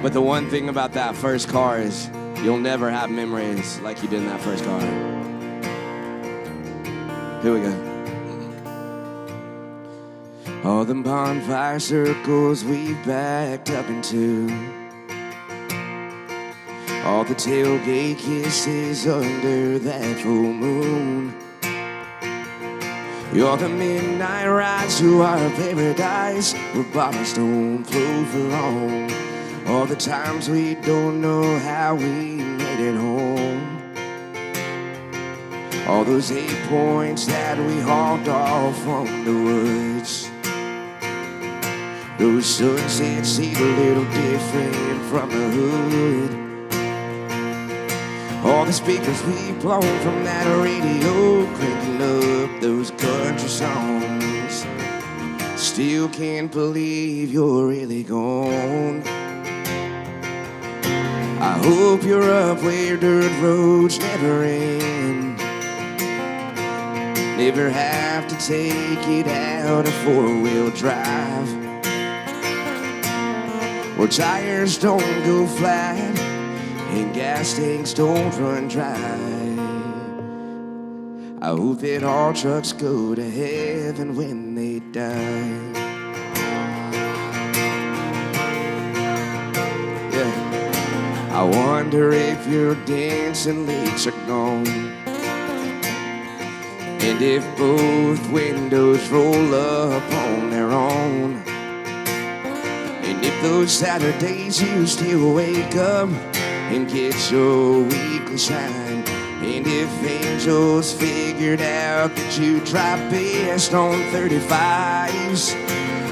But the one thing about that first car is you'll never have memories like you did in that first car. Here we go. All the bonfire circles we backed up into, all the tailgate kisses under that full moon. You're the midnight rides to our paradise where bodies don't flow for long. All the times we don't know how we made it home. All those 8 points that we hauled off from the woods. Those sunsets seem a little different from the hood. All the speakers we blown from that radio, cranking up those country songs. Still can't believe you're really gone. I hope you're up where dirt roads never end. Never have to take it out of 4-wheel drive, where tires don't go flat and gas tanks don't run dry. I hope that all trucks go to heaven when they die. Yeah. I wonder if your dancing legs are gone, and if both windows roll up on their own, and if those Saturdays you still wake up and get your weekly shine, and if angels figured out that you drive best on 35s,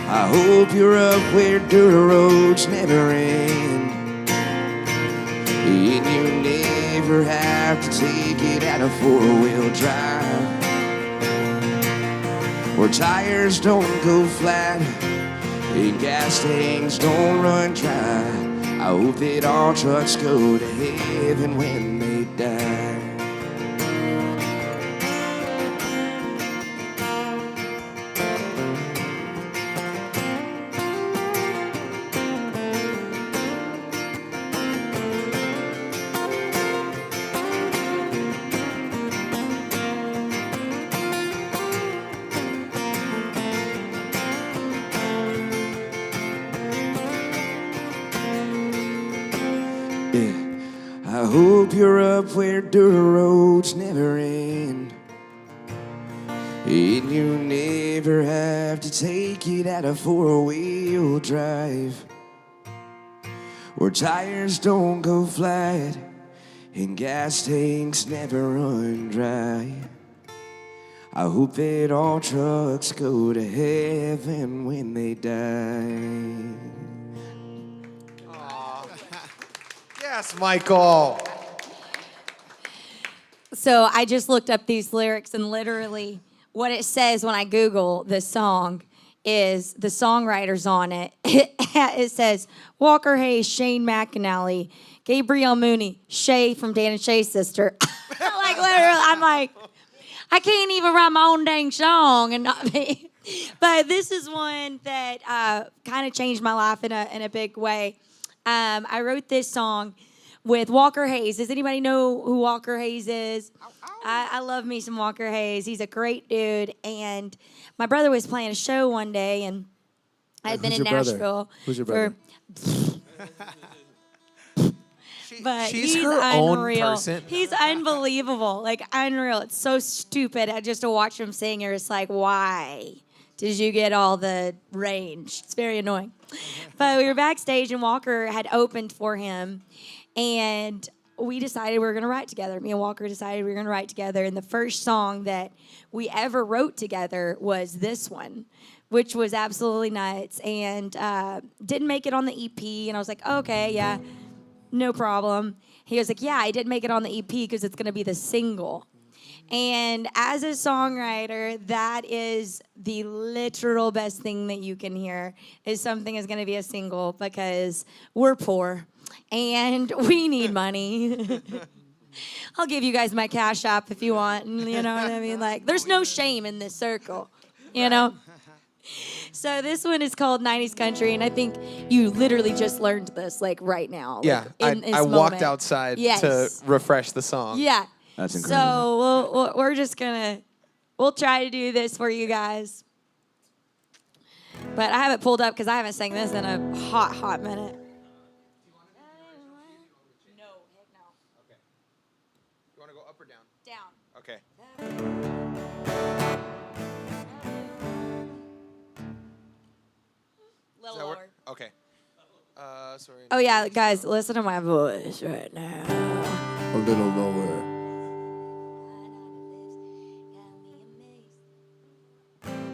I hope you're up where dirt roads never end, and you never have to take it out of 4-wheel drive, where tires don't go flat and gas tanks don't run dry. I hope that all trucks go to heaven when they die. I hope you're up where dirt roads never end, and you never have to take it out of 4-wheel drive, where tires don't go flat and gas tanks never run dry. I hope that all trucks go to heaven when they die. Yes, Michael. So I just looked up these lyrics, and literally what it says when I Google this song is the songwriters on it. It says Walker Hayes, Shane McAnally, Gabrielle Mooney, Shay from Dan and Shay's sister. Like literally, I'm like, I can't even write my own dang song and not be. But this is one that kind of changed my life in a big way. I wrote this song with Walker Hayes. Does anybody know who Walker Hayes is? I love me some Walker Hayes. He's a great dude. And my brother was playing a show one day, and I had been in Nashville. Who's your brother? But She's he's her own unreal. person. He's unbelievable. Like, unreal. It's so stupid just to watch him sing. You're just like, why did you get all the range? It's very annoying. But we were backstage, and Walker had opened for him. And we decided we were going to write together. Me and Walker decided we were going to write together. And the first song that we ever wrote together was this one, which was absolutely nuts. And didn't make it on the EP. And I was like, okay, yeah. No problem. He was like, yeah, I didn't make it on the EP because it's going to be the single. And as a songwriter, that is the literal best thing that you can hear, is something is going to be a single, because we're poor and we need money. I'll give you guys my Cash App if you want. You know what I mean? Like, there's no shame in this circle, you know? So this one is called 90s Country, and I think you literally just learned this, like, right now. Yeah, like, in this I walked moment. outside Yes. to refresh the song. Yeah. That's incredible. So we're just we'll try to do this for you guys. But I have it pulled up because I haven't sang this in a hot minute. No, heck no. Okay. You want to go up or down? Down. Okay. Little Does that lower. work? Okay. Sorry. Oh, yeah, guys, listen to my voice right now. A little lower.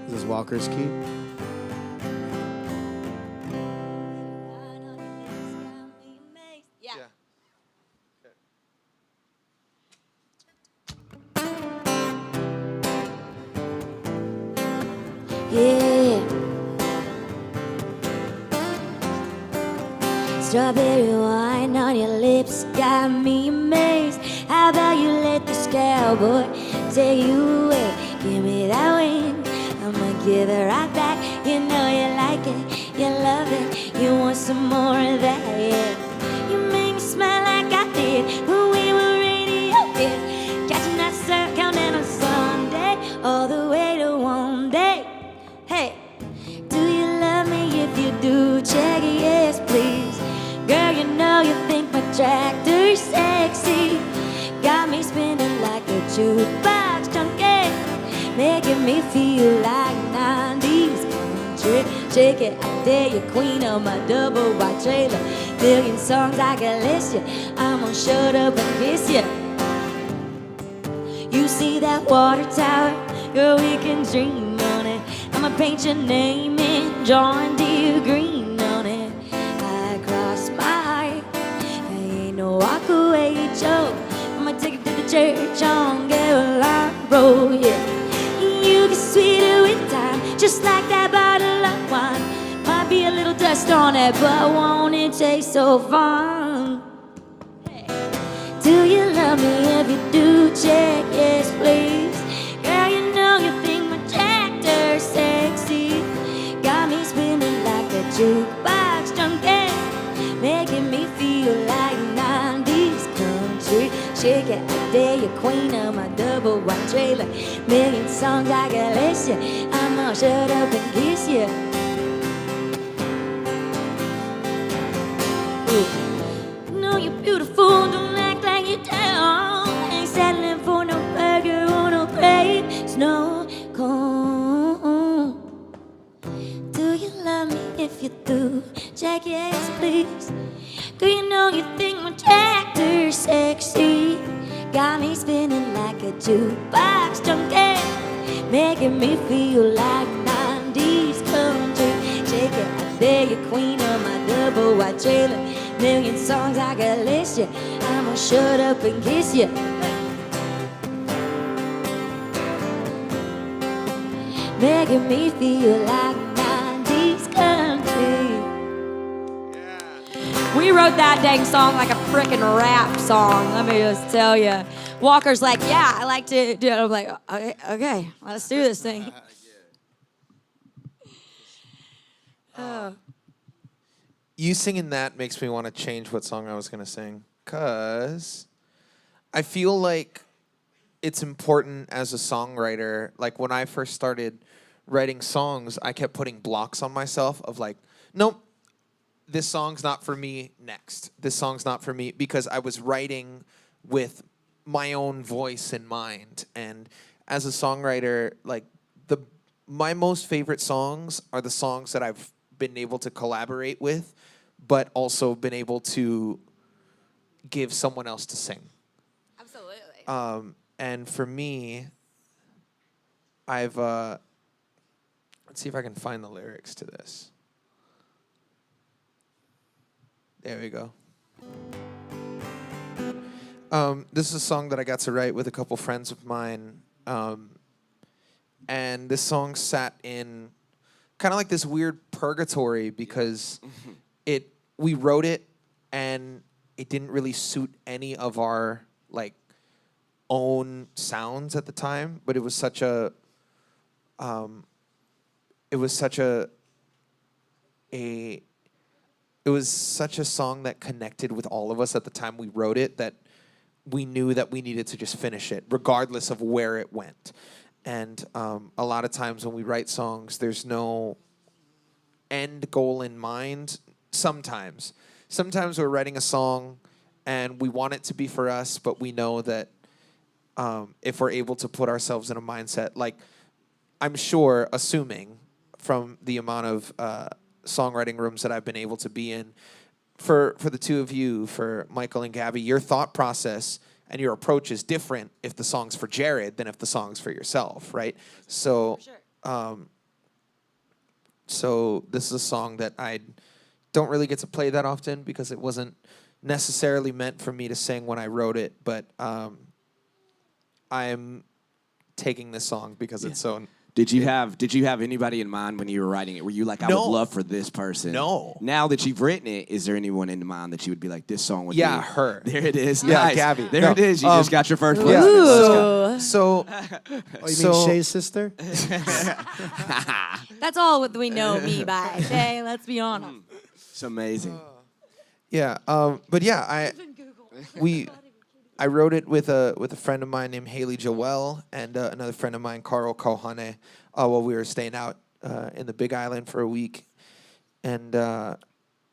Is this Walker's key? Yeah. Okay. Yeah. Strawberry wine on your lips got me amazed. How about you let this cowboy take you away? Give me that wing, I'ma give it right back. You know you like it, you love it, you want some more of that, yeah. You make me smile like I did when we were radio kids. Catching that surf, counting on Sunday, all the way to one day. Hey, do you love me? If you do, check it, yes please. Girl, you know you think my tractor's sexy. Got me spinning like a jukebox junkie, making me feel like 90s country. Shake it, I dare you, queen of my double wide trailer. Million songs I can list you, I'm gonna shut up and kiss you. You see that water tower? Girl, we can dream on it. I'ma paint your name in John Deere green on it. I cross my heart, there ain't no walk away joke. I'ma take it to the church on Gabrielle Road, yeah. You get sweeter with time, just like that bottle of wine. Might be a little dust on it, but won't it taste so fine? Do you love me? If you do, check yes please. Girl, you know you think my tractor's sexy. Got me spinning like a jukebox junkie, making me feel like 90s country. Shake it, I dare you, queen of my double wide trailer. Million songs I can list you, I'm gonna shut up and kiss you. Ooh. No, you're beautiful, don't act like you down. Ain't settling for no burger or no plate, snow cone. Do you love me? If you do, check yes please. Do you know you think my tractor's sexy? Got me spinning like a jukebox junkie, making me feel like 90s country. Shake it, I dare you, queen of my double wide trailer. Million songs I can list you, I'm gonna shut up and kiss you. Making me feel like 90s country. We wrote that dang song like a frickin' rap song, let me just tell you. Walker's like, yeah, I like to do it. I'm like, okay, let's do this thing. you singing that makes me want to change what song I was going to sing. Because I feel like it's important as a songwriter. Like when I first started writing songs, I kept putting blocks on myself of like, nope, this song's not for me next. This song's not for me, because I was writing with my own voice in mind. And as a songwriter, like my most favorite songs are the songs that I've been able to collaborate with, but also been able to give someone else to sing. Absolutely. And for me, I've let's see if I can find the lyrics to this. There we go. This is a song that I got to write with a couple friends of mine. And this song sat in kind of like this weird purgatory because we wrote it and it didn't really suit any of our like own sounds at the time, but it was such a song that connected with all of us at the time we wrote it, that we knew that we needed to just finish it regardless of where it went. And a lot of times when we write songs, there's no end goal in mind. Sometimes we're writing a song and we want it to be for us, but we know that if we're able to put ourselves in a mindset, like I'm sure, assuming from the amount of songwriting rooms that I've been able to be in, for the two of you, for Michael and Gabby, your thought process and your approach is different if the song's for Jared than if the song's for yourself, right? So, so this is a song that I don't really get to play that often because it wasn't necessarily meant for me to sing when I wrote it, but I'm taking this song because it's so... Did you have anybody in mind when you were writing it? Were you like, I would love for this person? No. Now that you've written it, is there anyone in mind that you would be like, this song would be? Yeah, her. There it is. Yeah, Nice. Gabby. There it is. You just got your first place. Yeah. Ooh. So Oh, you mean Shay's sister? That's all what we know me by. Okay, let's be honest. It's amazing. yeah, but yeah, I wrote it with a friend of mine named Haley Joelle and another friend of mine, Carl Kohane, while we were staying out in the Big Island for a week. And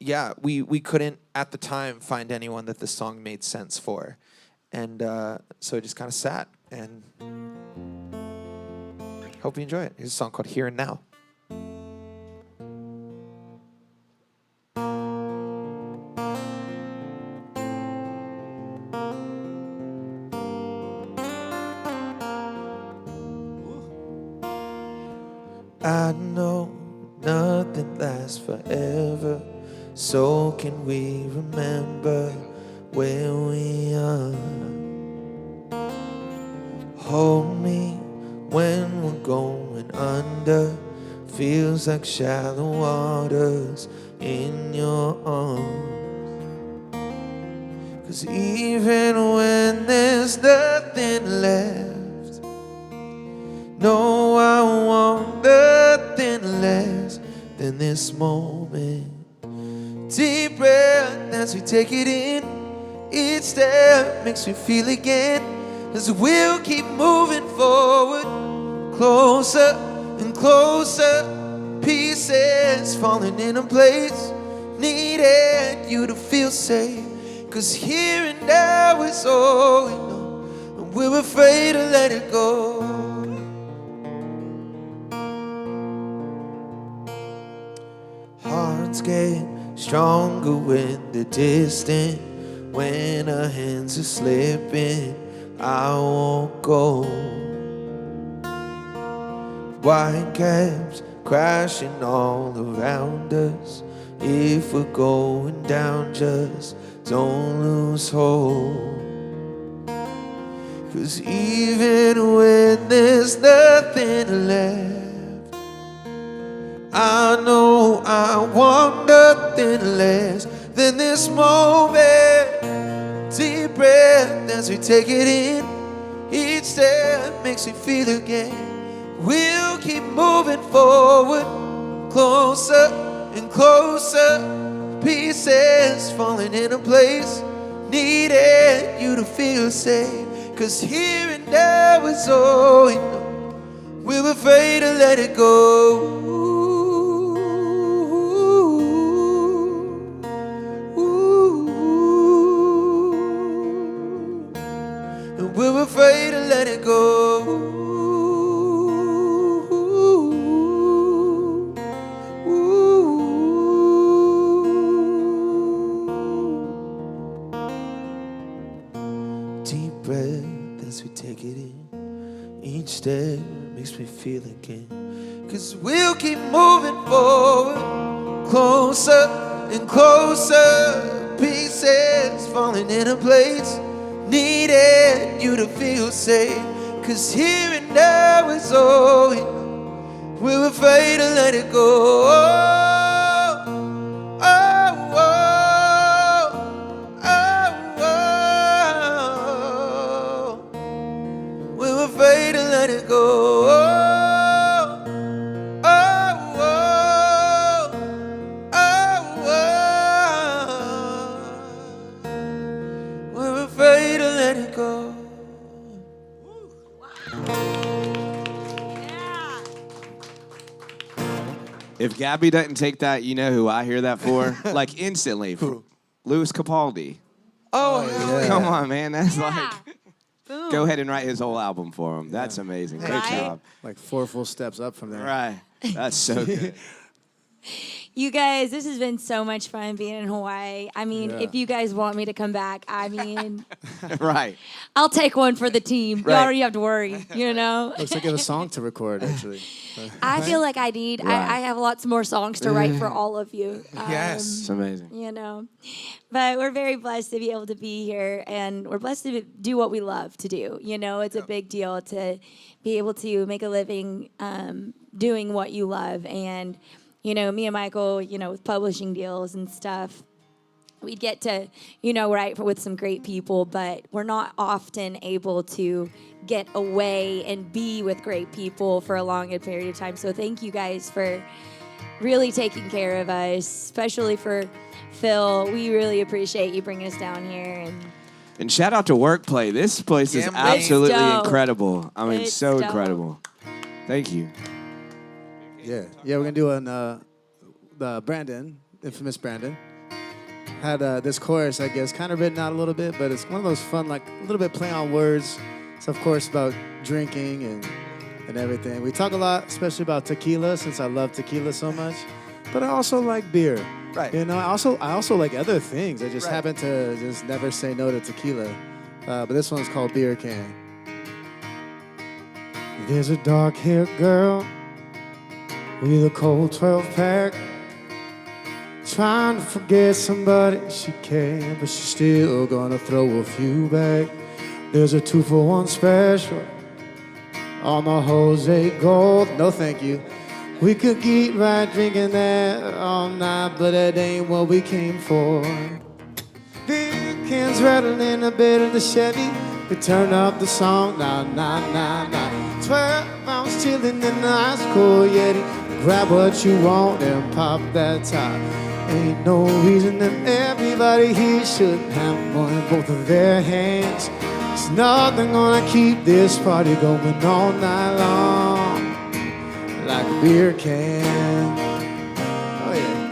yeah, we couldn't at the time find anyone that this song made sense for. And so it just kind of sat. And hope you enjoy it. Here's a song called Here and Now. I know nothing lasts forever, so can we remember where we are? Hold me when we're going under, feels like shallow waters in your arms. 'Cause even when there's nothing left, no, I want nothing less than this moment. Deep breath as we take it in. Each step makes me feel again, as we'll keep moving forward. Closer and closer, pieces falling into place. Needed you to feel safe, 'cause here and now is all we know, and we're afraid to let it go. Hearts get stronger when they're distant. When our hands are slipping, I won't go. White caps crashing all around us. If we're going down, just don't lose hope. 'Cause even when there's nothing left, I know I want nothing less than this moment. Deep breath as we take it in. Each step makes me feel again. We'll keep moving forward. Closer and closer, pieces falling into place. Needed you to feel safe, 'cause here and now is all we know. We're afraid to let it go. And we're afraid to let it go. Deep breath as we take it in. Each step makes me feel again. 'Cause we'll keep moving forward, closer and closer. Pieces falling into place. Needed you to feel safe, 'cause here and now is all we know. We're afraid to let it go. We're afraid to let it go. We're afraid to let it go. If Gabby doesn't take that, you know who I hear that for? Like instantly. Louis Capaldi. Oh, hell yeah. Come on, man. That's Yeah. like, Boom. go ahead and write his whole album for him. That's amazing. Great Right? job. Like 4 full steps up from there. Right. That's so good. You guys, this has been so much fun being in Hawaii. I mean, Yeah. if you guys want me to come back, I mean, Right. I'll take one for the team. You Right. already have to worry, you know? Looks like you have a song to record, actually. I feel like I need, Right. I have lots more songs to write for all of you. Yes. It's amazing. You know, but we're very blessed to be able to be here, and we're blessed to do what we love to do. You know, it's a big deal to be able to make a living doing what you love. And, you know, me and Michael, you know, with publishing deals and stuff, we'd get to, you know, write with some great people, but we're not often able to get away and be with great people for a long period of time. So thank you guys for really taking care of us, especially for Phil. We really appreciate you bringing us down here. And shout out to WorkPlay. This place is Yeah, man. absolutely It's dope. incredible. I mean, It's so dope. incredible. Thank you. Yeah, we're gonna do the Brandon, infamous Brandon, had this chorus, I guess, kind of written out a little bit, but it's one of those fun, like a little bit play on words. It's of course about drinking and everything. We talk a lot, especially about tequila, since I love tequila so much, but I also like beer. Right. You know, I also like other things. I just Right. happen to just never say no to tequila. But this one's called Beer Can. There's a dark-haired girl with a cold 12-pack, trying to forget somebody she can, but she's still gonna throw a few back. There's a 2-for-1 special on the Jose Gold. No, thank you. We could get right drinking that all night, but that ain't what we came for. Beer cans rattling in the bed of the Chevy. We turn up the song, nah, nah, nah, nah. 12 ounce chillin' in the ice cold Yeti. Grab what you want and pop that top. Ain't no reason that everybody here shouldn't have one in both of their hands. There's nothing gonna keep this party going all night long, like a beer can. Oh yeah.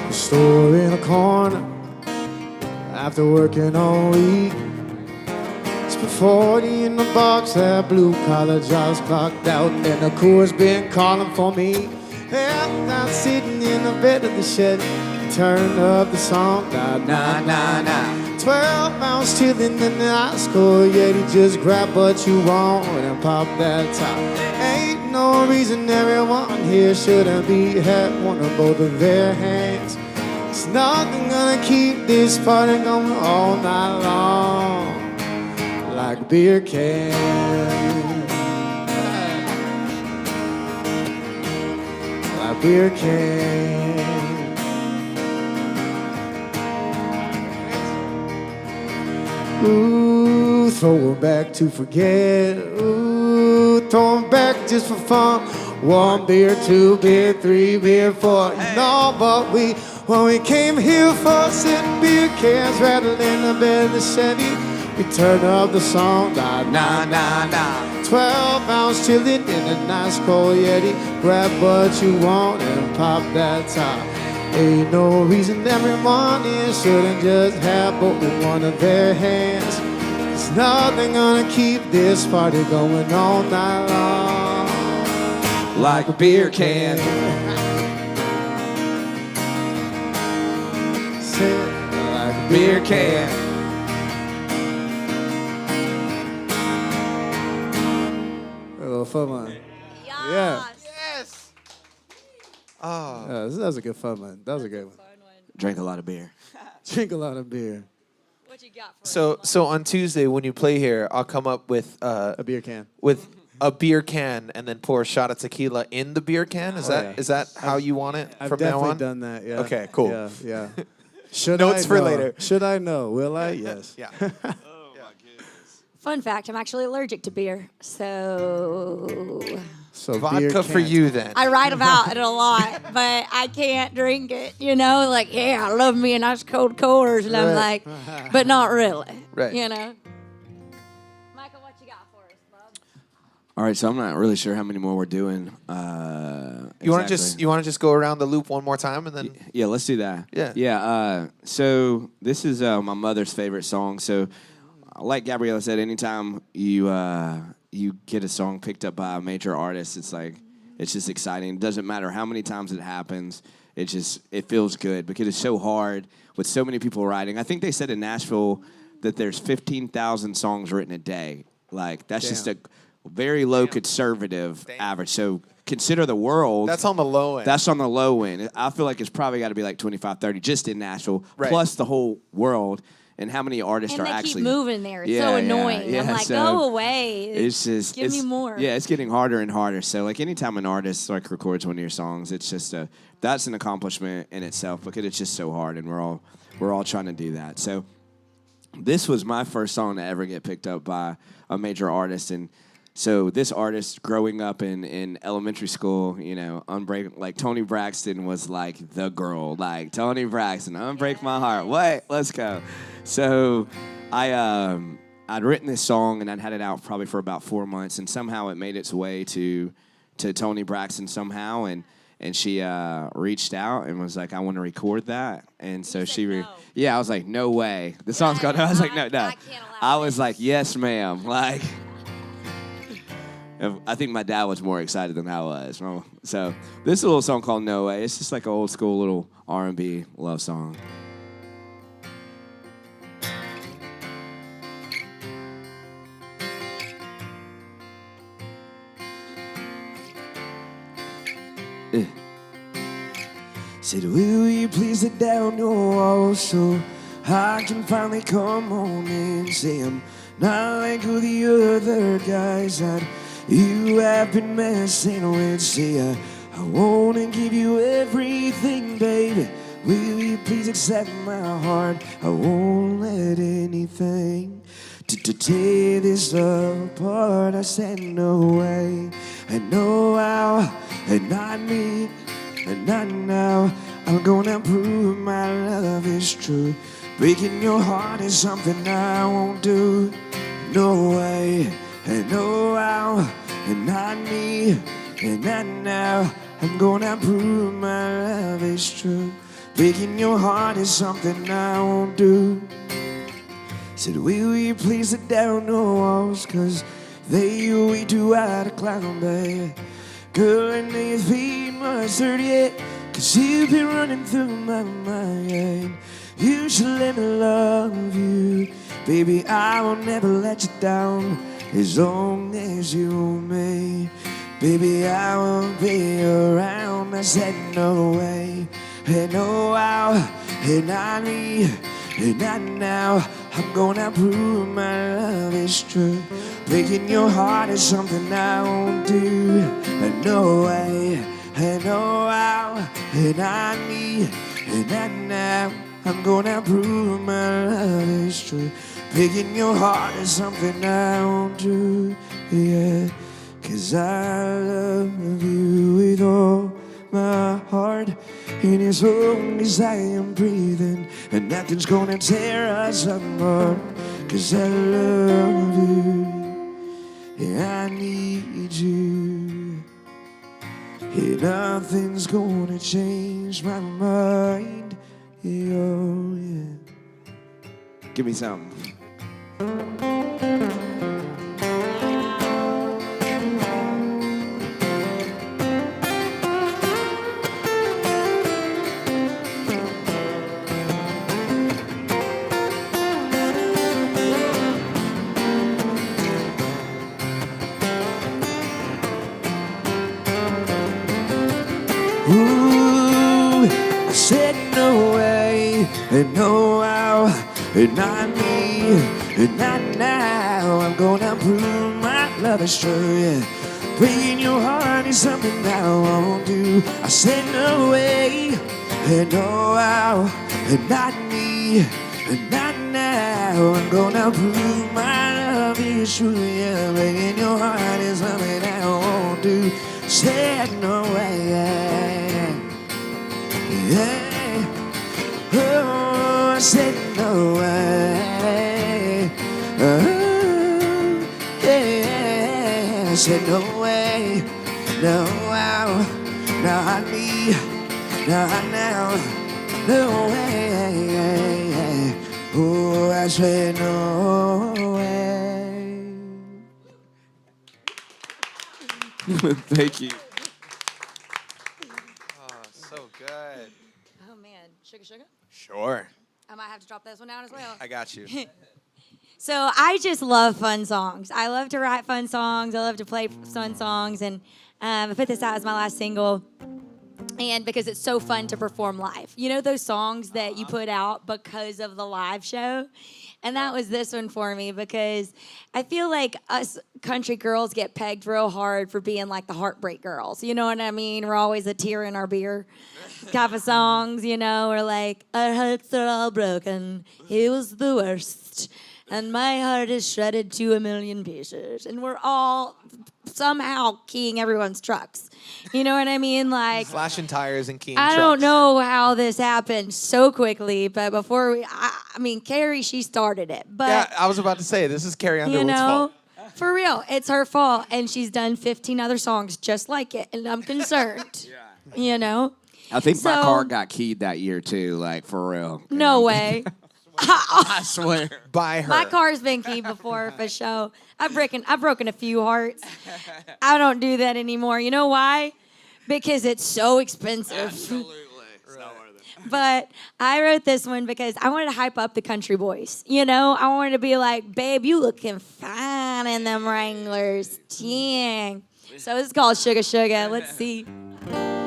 The store in a corner after working all week. It's been 40 in the box, that blue collar job's clocked out, and the crew's been calling for me. And I'm sitting in the bed of the shed, turn up the song, nah, nah, nah, nah. 12 ounce chillin' in the ice cold Yeti, just grab what you want and pop that top. Ain't no reason everyone here shouldn't be had one of both of their hands. It's nothing gonna keep this party going all night long, like a beer can. Like a beer can. Ooh, throw it back to forget. Ooh, throw it back just for fun. 1 beer, 2 beer, 3 beer, 4. No, but when we came here for sitting beer cans rattled in the bed of the Chevy, we turned up the song, na na na na. 12-ounce chillin' in a nice cold Yeti. Grab what you want and pop that top. Ain't no reason everyone here shouldn't just have both in one of their hands. There's nothing gonna keep this party going all night long. Like a beer can. Say it like a Beer can. A little fun one. Yes. Yes. Oh. Yeah, that was a good fun one. That was a great one. Drank a lot of beer. Drink a lot of beer. What you got for us? So on Tuesday when you play here, I'll come up with A beer can. a beer can and then pour a shot of tequila in the beer can. Is that how you want it I've from now definitely on? done that, yeah. Okay, cool. Yeah, yeah. Should Notes I for know? later. Should I know? Will I? Yes. Yeah. Fun fact, I'm actually allergic to beer, so So beer Vodka for can. you then. I write about it a lot, but I can't drink it. You know, like, yeah, I love me a nice cold Coors, and I'm like, but not really. Right. You know. Michael, what you got for us, bub? All right, so I'm not really sure how many more we're doing. You want to just go around the loop one more time and then Yeah, let's do that. Yeah. Yeah. So this is my mother's favorite song. So, like Gabrielle said, anytime you get a song picked up by a major artist, it's just exciting. It doesn't matter how many times it happens. It feels good because it's so hard with so many people writing. I think they said in Nashville that there's 15,000 songs written a day. Like that's just a very low conservative average. So consider the world. that's on the low end. That's on the low end. I feel like it's probably got to be like 25, 30 just in Nashville, plus the whole world. And how many artists And are they actually keep moving there. It's so annoying. I'm like, so go away. It's just give me more. Yeah, it's getting harder and harder. So like anytime an artist like records one of your songs, it's just that's an accomplishment in itself because it's just so hard, and we're all trying to do that. So this was my first song to ever get picked up by a major artist, and so this artist, growing up in elementary school, you know, like Toni Braxton was like the girl. Like Toni Braxton, Unbreak My Heart. What? Let's go. So I'd written this song and I'd had it out probably for about 4 months, and somehow it made its way to Toni Braxton somehow, and she reached out and was like, I want to record that. And so I was like, no way. The song's called. I was like, no. I was like, yes, ma'am. Like. I think my dad was more excited than I was. So this is a little song called No Way. It's just like an old school little R&B love song. Said, will you please sit down your wall so I can finally come on and say I'm not like all the other guys that you have been messing with. Say I want to give you everything, baby. Will you please accept my heart? I won't let anything to tear this apart. I said no way, and no how, and not me, and not now. I'm gonna prove my love is true. Breaking your heart is something I won't do. No way, and no how, and not me, and not now. I'm gonna prove my love is true. Breaking your heart is something I won't do. Said, will you please sit down the walls, cause they way too high to climb, baby. Girl, and your feet must hurt yet, cause you've been running through my mind. You should let me love you, baby. I will never let you down as long as you may. Baby, I will be around. I said no way, and no how, and I need, and not now. I'm gonna prove my love is true. Breaking your heart is something I won't do. And no way, and no how, and I need, and not now. I'm gonna prove my love is true. Breaking your heart is something I won't do. Yeah, 'cause I love you with all my heart. And as long as I am breathing, and nothing's gonna tear us apart, 'cause I love you, and I need you, and nothing's gonna change my mind. Oh, yeah. Give me some. Ooh, I said no way, and no how, and not me, and not now. I'm gonna prove my love is true, yeah. Breaking your heart is something I won't do. I said no way, and no how, and not me, and not now. I'm gonna prove my love is true, yeah. Breaking your heart is something I won't do. Said no way, yeah. Oh, I said no way. Oh, yeah. I said no way, no how, not me, not now, no way. Oh, I said no way. Thank you. So good. Oh man, sugar. Sure. I might have to drop this one down as well. I got you. So I just love fun songs. I love to write fun songs. I love to play fun songs, and I put this out as my last single. And because it's so fun to perform live. You know those songs that you put out because of the live show? And that was this one for me because I feel like us country girls get pegged real hard for being like the heartbreak girls. You know what I mean? We're always a tear in our beer type of songs, you know? We're like, our hearts are all broken. It was the worst. And my heart is shredded to a million pieces. And we're all somehow keying everyone's trucks. You know what I mean? Like Slashing tires and keying I trucks. don't know how this happened so quickly, but before I mean, Carrie, she started it. But Yeah, I was about to say, this is Carrie you Underwood's know, fault. for real, it's her fault, and she's done 15 other songs just like it, and I'm concerned. You know? I think my So- car got keyed that year too, like for real. No way. I swear. By her. My car's been keyed before for show. I've broken a few hearts. I don't do that anymore. You know why? Because it's so expensive. Absolutely. It's not worth it. But I wrote this one because I wanted to hype up the country boys. You know, I wanted to be like, babe, you looking fine in them Wranglers. Dang. So it's called Sugar Sugar. Let's see. Yeah.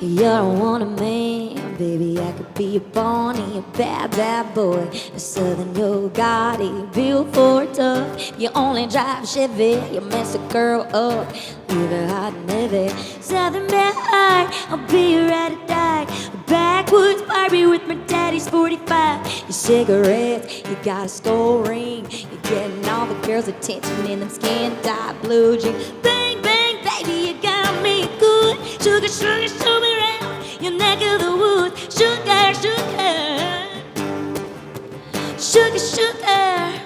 You don't want a man, baby, I could be a Bonnie, a bad, bad boy, a Southern Gotti, built for tough. You only drive Chevy, you mess a girl up, leave her hot and heavy. Southern bad heart, I'll be your ride or die. A backwoods Barbie with my daddy's 45. Your cigarettes, you got a skull ring, you're getting all the girls' attention in them skin-tight blue jeans. Bang, bang, baby, you got me good. Sugar, sugar, show me round your neck of the woods. Sugar, sugar, sugar, sugar.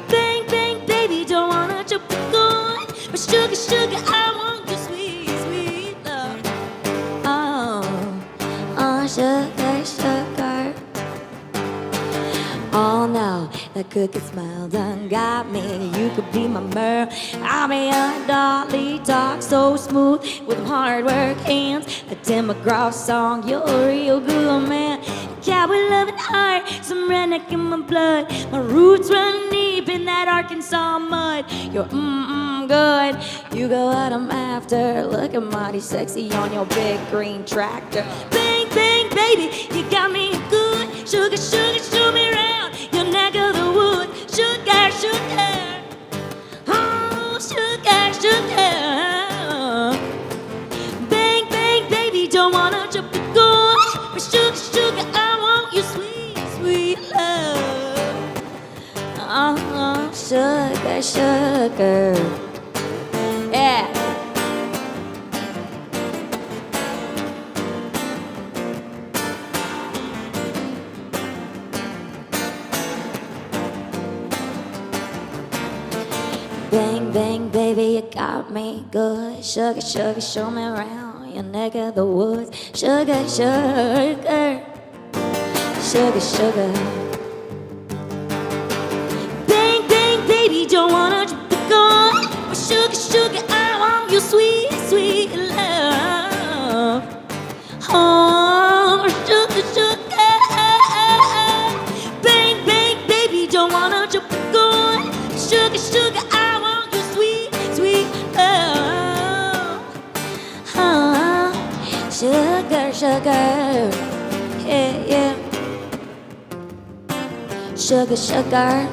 Bang, bang, baby, don't wanna jump the gun, but sugar, sugar, I want your sweet, sweet love. Oh, sugar, sugar. Oh no, that cookie smile done got me. You could be my Merle, I'll be your Dolly. Talk so smooth with them hard work hands. A Tim McGraw song, you're a real good man. Cowboy loving heart, some redneck in my blood. My roots run deep in that Arkansas mud. You're good. You go what I'm after. Looking mighty sexy on your big green tractor. Bang, bang, baby, you got me good. Sugar, sugar, show me round your neck of the woods. Sugar, sugar. sugar, sugar. Yeah. Bang, bang, baby, you got me good. Sugar, sugar, show me around your neck of the woods. Sugar, sugar, sugar, sugar. Bang, bang, baby, don't wanna jump the gun. But sugar, sugar, I want your sweet, sweet love. Oh, sugar, sugar. Bang, bang, baby, don't wanna jump the gun. Sugar, sugar, I want your sweet, sweet love. Oh, sugar, sugar. Yeah, yeah. Sugar, sugar.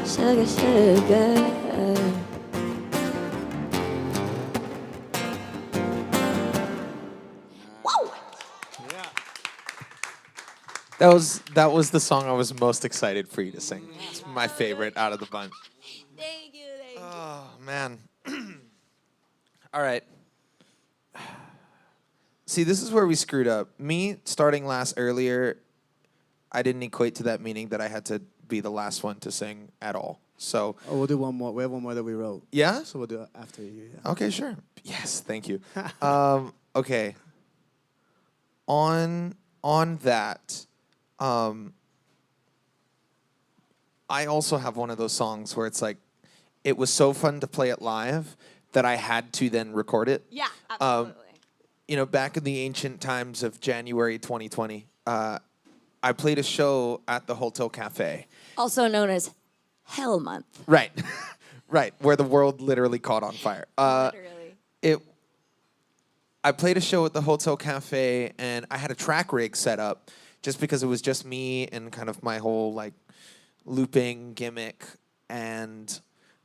Sugar, sugar. Whoa! That was the song I was most excited for you to sing. It's my favorite out of the bunch. Thank you, thank you. Oh man. All right. See, this is where we screwed up. Me starting last earlier, I didn't equate to that meaning that I had to be the last one to sing at all. So Oh, we'll do one more. We have one more that we wrote. yeah. So we'll do it after you. Yeah. Okay, sure. Yes, thank you. Okay. On that, I also have one of those songs where it's like, it was so fun to play it live that I had to then record it. Yeah, absolutely. You know, back in the ancient times of January 2020, I played a show at the Hotel Cafe. Also known as Hell Month. Right, right, where the world literally caught on fire. Literally. I played a show at the Hotel Cafe, and I had a track rig set up just because it was just me and kind of my whole like looping gimmick. And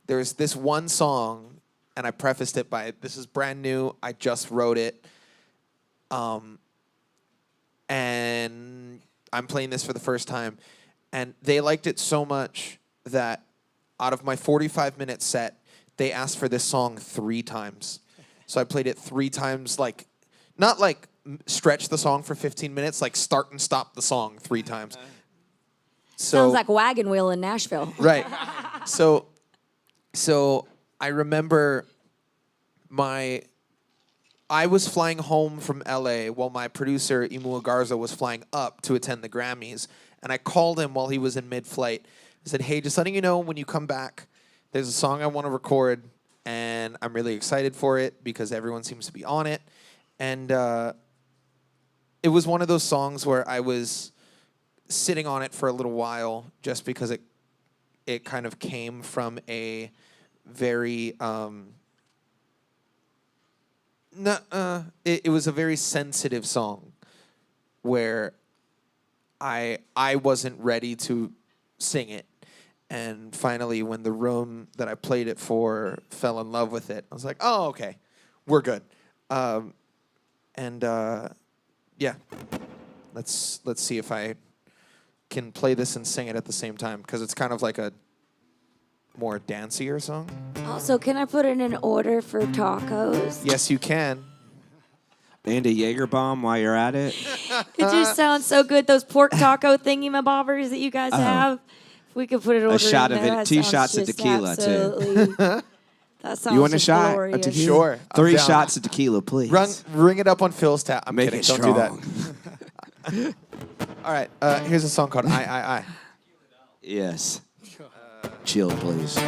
there's this one song, and I prefaced it by, this is brand new, I just wrote it. And I'm playing this for the first time. And they liked it so much that out of my 45-minute set, they asked for this song 3 times. So I played it 3 times, like, not like stretch the song for 15 minutes, like start and stop the song 3 times. So, Sounds like Wagon Wheel in Nashville. right. So I remember I was flying home from LA while my producer, Imua Garza, was flying up to attend the Grammys. And I called him while he was in mid-flight. I said, hey, just letting you know, when you come back, there's a song I want to record, and I'm really excited for it because everyone seems to be on it. And it was one of those songs where I was sitting on it for a little while just because it kind of came from a very it was a very sensitive song where I wasn't ready to sing it. And finally, when the room that I played it for fell in love with it, I was like, oh, okay, we're good. Yeah, let's see if I can play this and sing it at the same time, because it's kind of like a more dancier song. Also, can I put it in order for tacos? Yes, you can. And a Jaeger bomb while you're at it. It just sounds so good. Those pork taco thingy-mabobbers that you guys have. If we could put it in order. shot in of there, it, that 2 sounds shots of just tequila, too. absolutely- That sounds You want a just shot glorious. of tequila? Sure, I'm 3 down. shots of tequila, please. Ring it up on Phil's tab. I'm Make kidding. it Don't strong. do that. All right. Here's a song called I. Yes. Chill, please.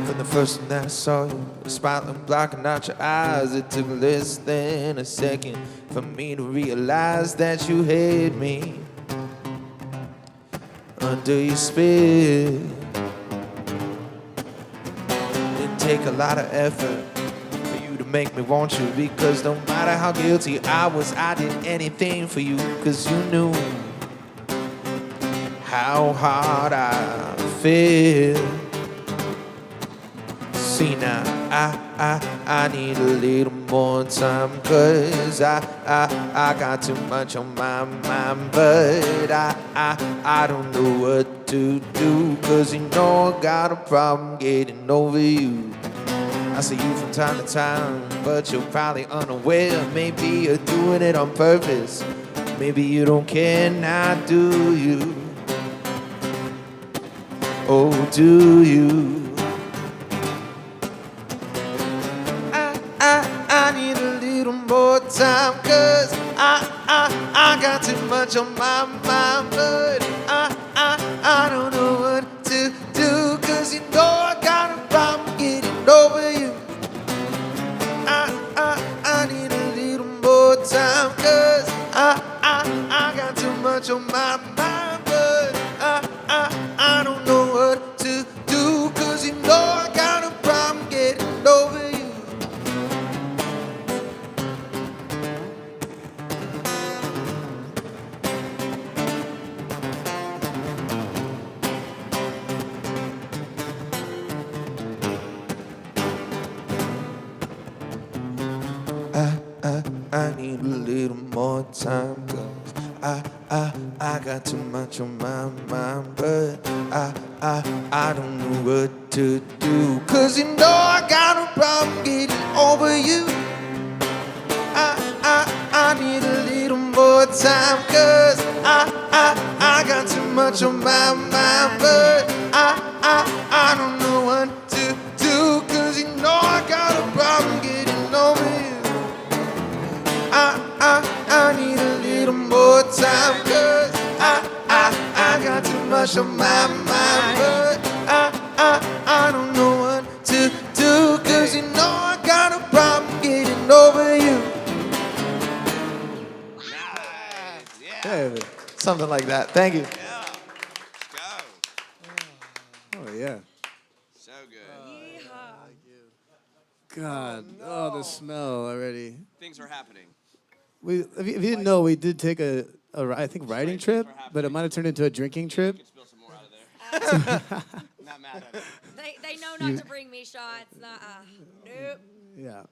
From the first time that I saw you, smiling, blocking out your eyes, it took less than a second for me to realize that you had me under your spell. It take a lot of effort for you to make me want you, because no matter how guilty I was, I did anything for you, because you knew how hard I feel. See now, I need a little more time, 'cause I got too much on my mind, but I don't know what to do, 'cause you know I got a problem getting over you. I see you from time to time, but you're probably unaware. Maybe you're doing it on purpose. Maybe you don't care now, do you? Oh, do you? I need a little more time, 'cause I got too much on my mind, but I don't know what to do, 'cause you know I got a problem getting over you. I need a little more time, 'cause I got too much on my mind, but I don't know what to do, 'cause you know I got a problem getting over you. I need a little more time, 'cause I got too much on my mind, but I don't know what to do, 'cause you know I got a problem getting over you. I need a little more time, 'cause I got too much on my mind, but I don't know what to do, 'cause you know I got a problem getting over you. I need a little more time, 'cause I got too much on my mind, but I don't know what to do, 'cause you know I got a problem getting over you. Yeah. Something like that. Thank you. Oh, yeah. So good. God. Oh, the smell already. Things are happening. If you didn't know, we did take a I think, riding trip, but it might have turned into a drinking trip. You can spill some more out of there. Not mad at it. They know not to bring me shots. Nope. Yeah.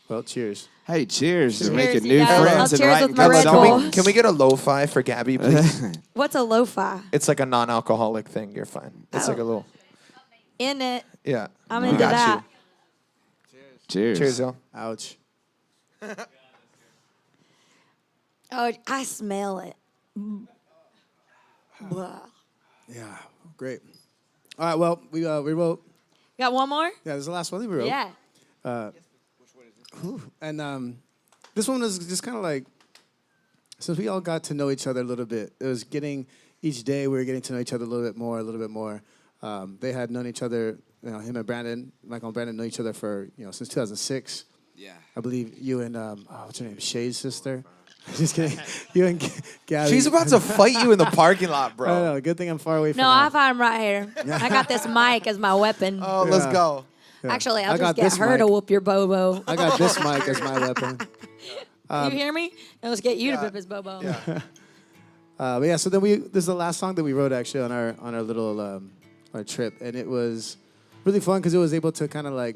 Well, cheers. Hey, cheers to Cheers, making you new guys. friends I'll and cheers writing with my good Red Bull. songs. Can we get a lo-fi for Gabby, please? What's a lo-fi? It's like a non-alcoholic thing. You're fine. It's like a little, In it. yeah. I'm We into got that. you. Cheers. Cheers, y'all. Ouch. Oh, I smell it. Blah. Yeah. Great. All right. Well, we wrote. Got one more? Yeah, this is the last one that we wrote. Yeah. And this one was just kind of like, since we all got to know each other a little bit, it was each day we were getting to know each other a little bit more. They had known each other, him and Brandon, Michael and Brandon know each other for, since 2006. Yeah. I believe you and, what's her name, Shay's sister? Just kidding. You and Gabby. She's about to fight you in the parking lot, I bro. know, good thing I'm far away from No, her. I find him right here. I got this mic as my weapon. Oh, let's Yeah. go. Yeah. Actually, I I'll got just get this her to mic. whoop your bobo. I got this mic as my weapon. You hear me? And let's get you to yeah. whip his bobo. Yeah. But yeah, so then this is the last song that we wrote actually on our little our trip, and it was really fun because it was able to kind of like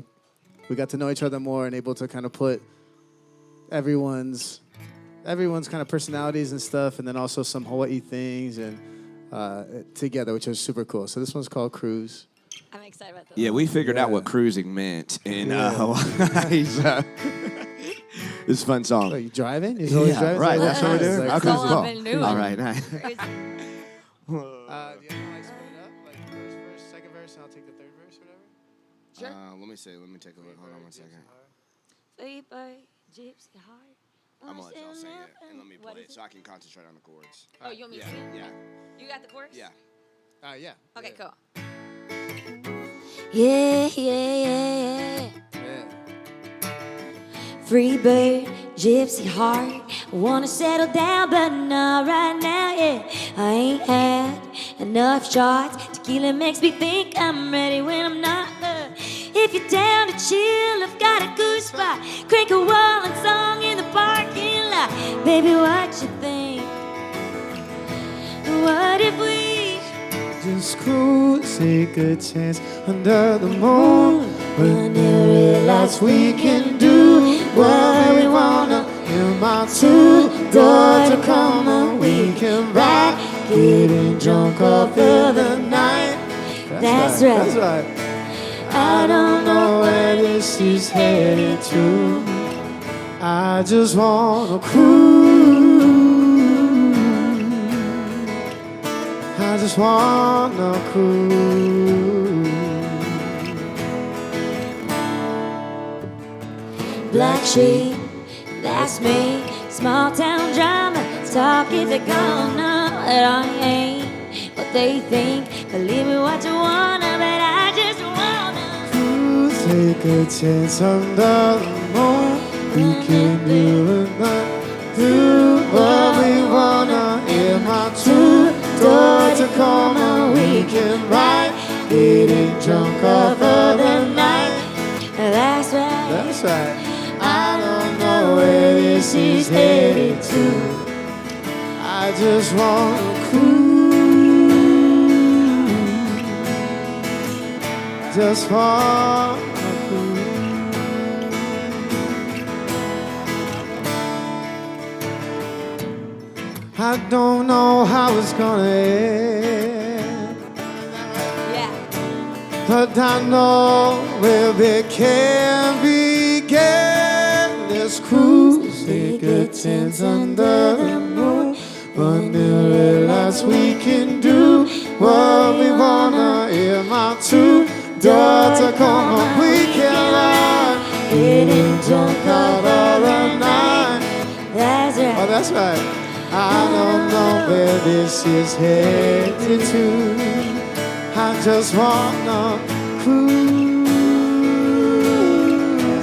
we got to know each other more and able to kind of put everyone's kind of personalities and stuff, and then also some Hawaii things and together, which was super cool. So this one's called Cruise. I'm excited about this. Yeah, we figured out Yeah. what cruising meant in Hawaii. So it's a fun song. Oh, you driving? You're always driving? right. Is that That's what we're doing. It's like Okay, all cruising. I've been doing. All right, nice. Do you have to like split it up, like first verse, second verse, and I'll take the third verse, whatever? Sure. Let me see. Let me take a look. Hold on 1 second. Gypsy heart. I'm gonna let y'all sing it and let me What play is it so I can concentrate on the chords. Oh, you want me Yeah, to sing? yeah, You got the chorus? yeah. Yeah. Okay, yeah. cool. Yeah, yeah, yeah, Yeah. Free bird, gypsy heart. Wanna settle down, but not right now, yeah. I ain't had enough shots. Tequila makes me think I'm ready when I'm not. If you're down to chill, I've got a good spot. Crank a wall and song in the parking lot. Baby, what you think? What if we Just cruise, take a chance under the moon. When you realize we can do what we wanna. In my two-door Tacoma, we can ride, getting drunk all through the night. That's right. That's right. I don't know where this is headed to. I just wanna cruise. I just wanna cruise. Black sheep, that's me. Small town drama, talk if they're gonna, but I ain't what they think. Believe me what you wanna, but I just wanna Cruise, take a chance under the moon. We can do what we wanna. In my two-door Tacoma, we can ride, getting drunk all for the night. That's right. That's right. I don't know where this is headed to. I just wanna cruise. Just wanna cruise. I don't know how it's gonna end, Yeah. but I know where it can begin. Let's cruise, take a chance under the moon. But then realize we can do what we wanna. In my two-door Tacoma, we can ride, getting drunk all the night. That's right. Oh, that's right. I don't know where this is headed to. I just wanna cruise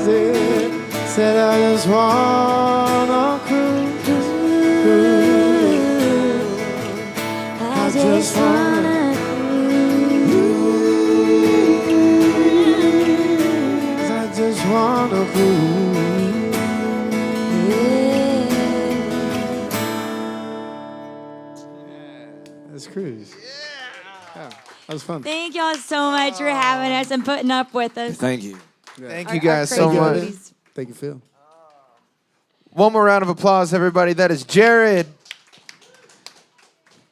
it. Said I just wanna cruise. I just wanna cruise. I just wanna cruise. Let's cruise. Yeah. That was fun. Thank y'all so much for having us and putting up with us. Thank you. Thank Our- you guys so our much. crazies. Thank you, Phil. One more round of applause, everybody. That is Jared.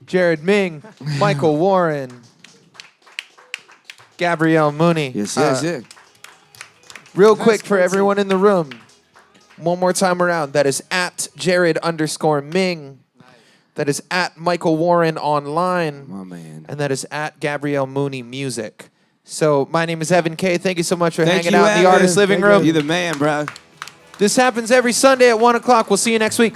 Jared Ming, Michael Warren, Gabrielle Mooney. Yes. Real quick for everyone in the room. One more time around. That is at Jared_Ming. That is at Michael Warren online. My man. And that is at Gabrielle Mooney Music. So my name is Evan K. Thank you so much for Thank hanging you, out in the Evan. Artist Living Thank you. Room. You the man, bro. This happens every Sunday at 1 o'clock. We'll see you next week.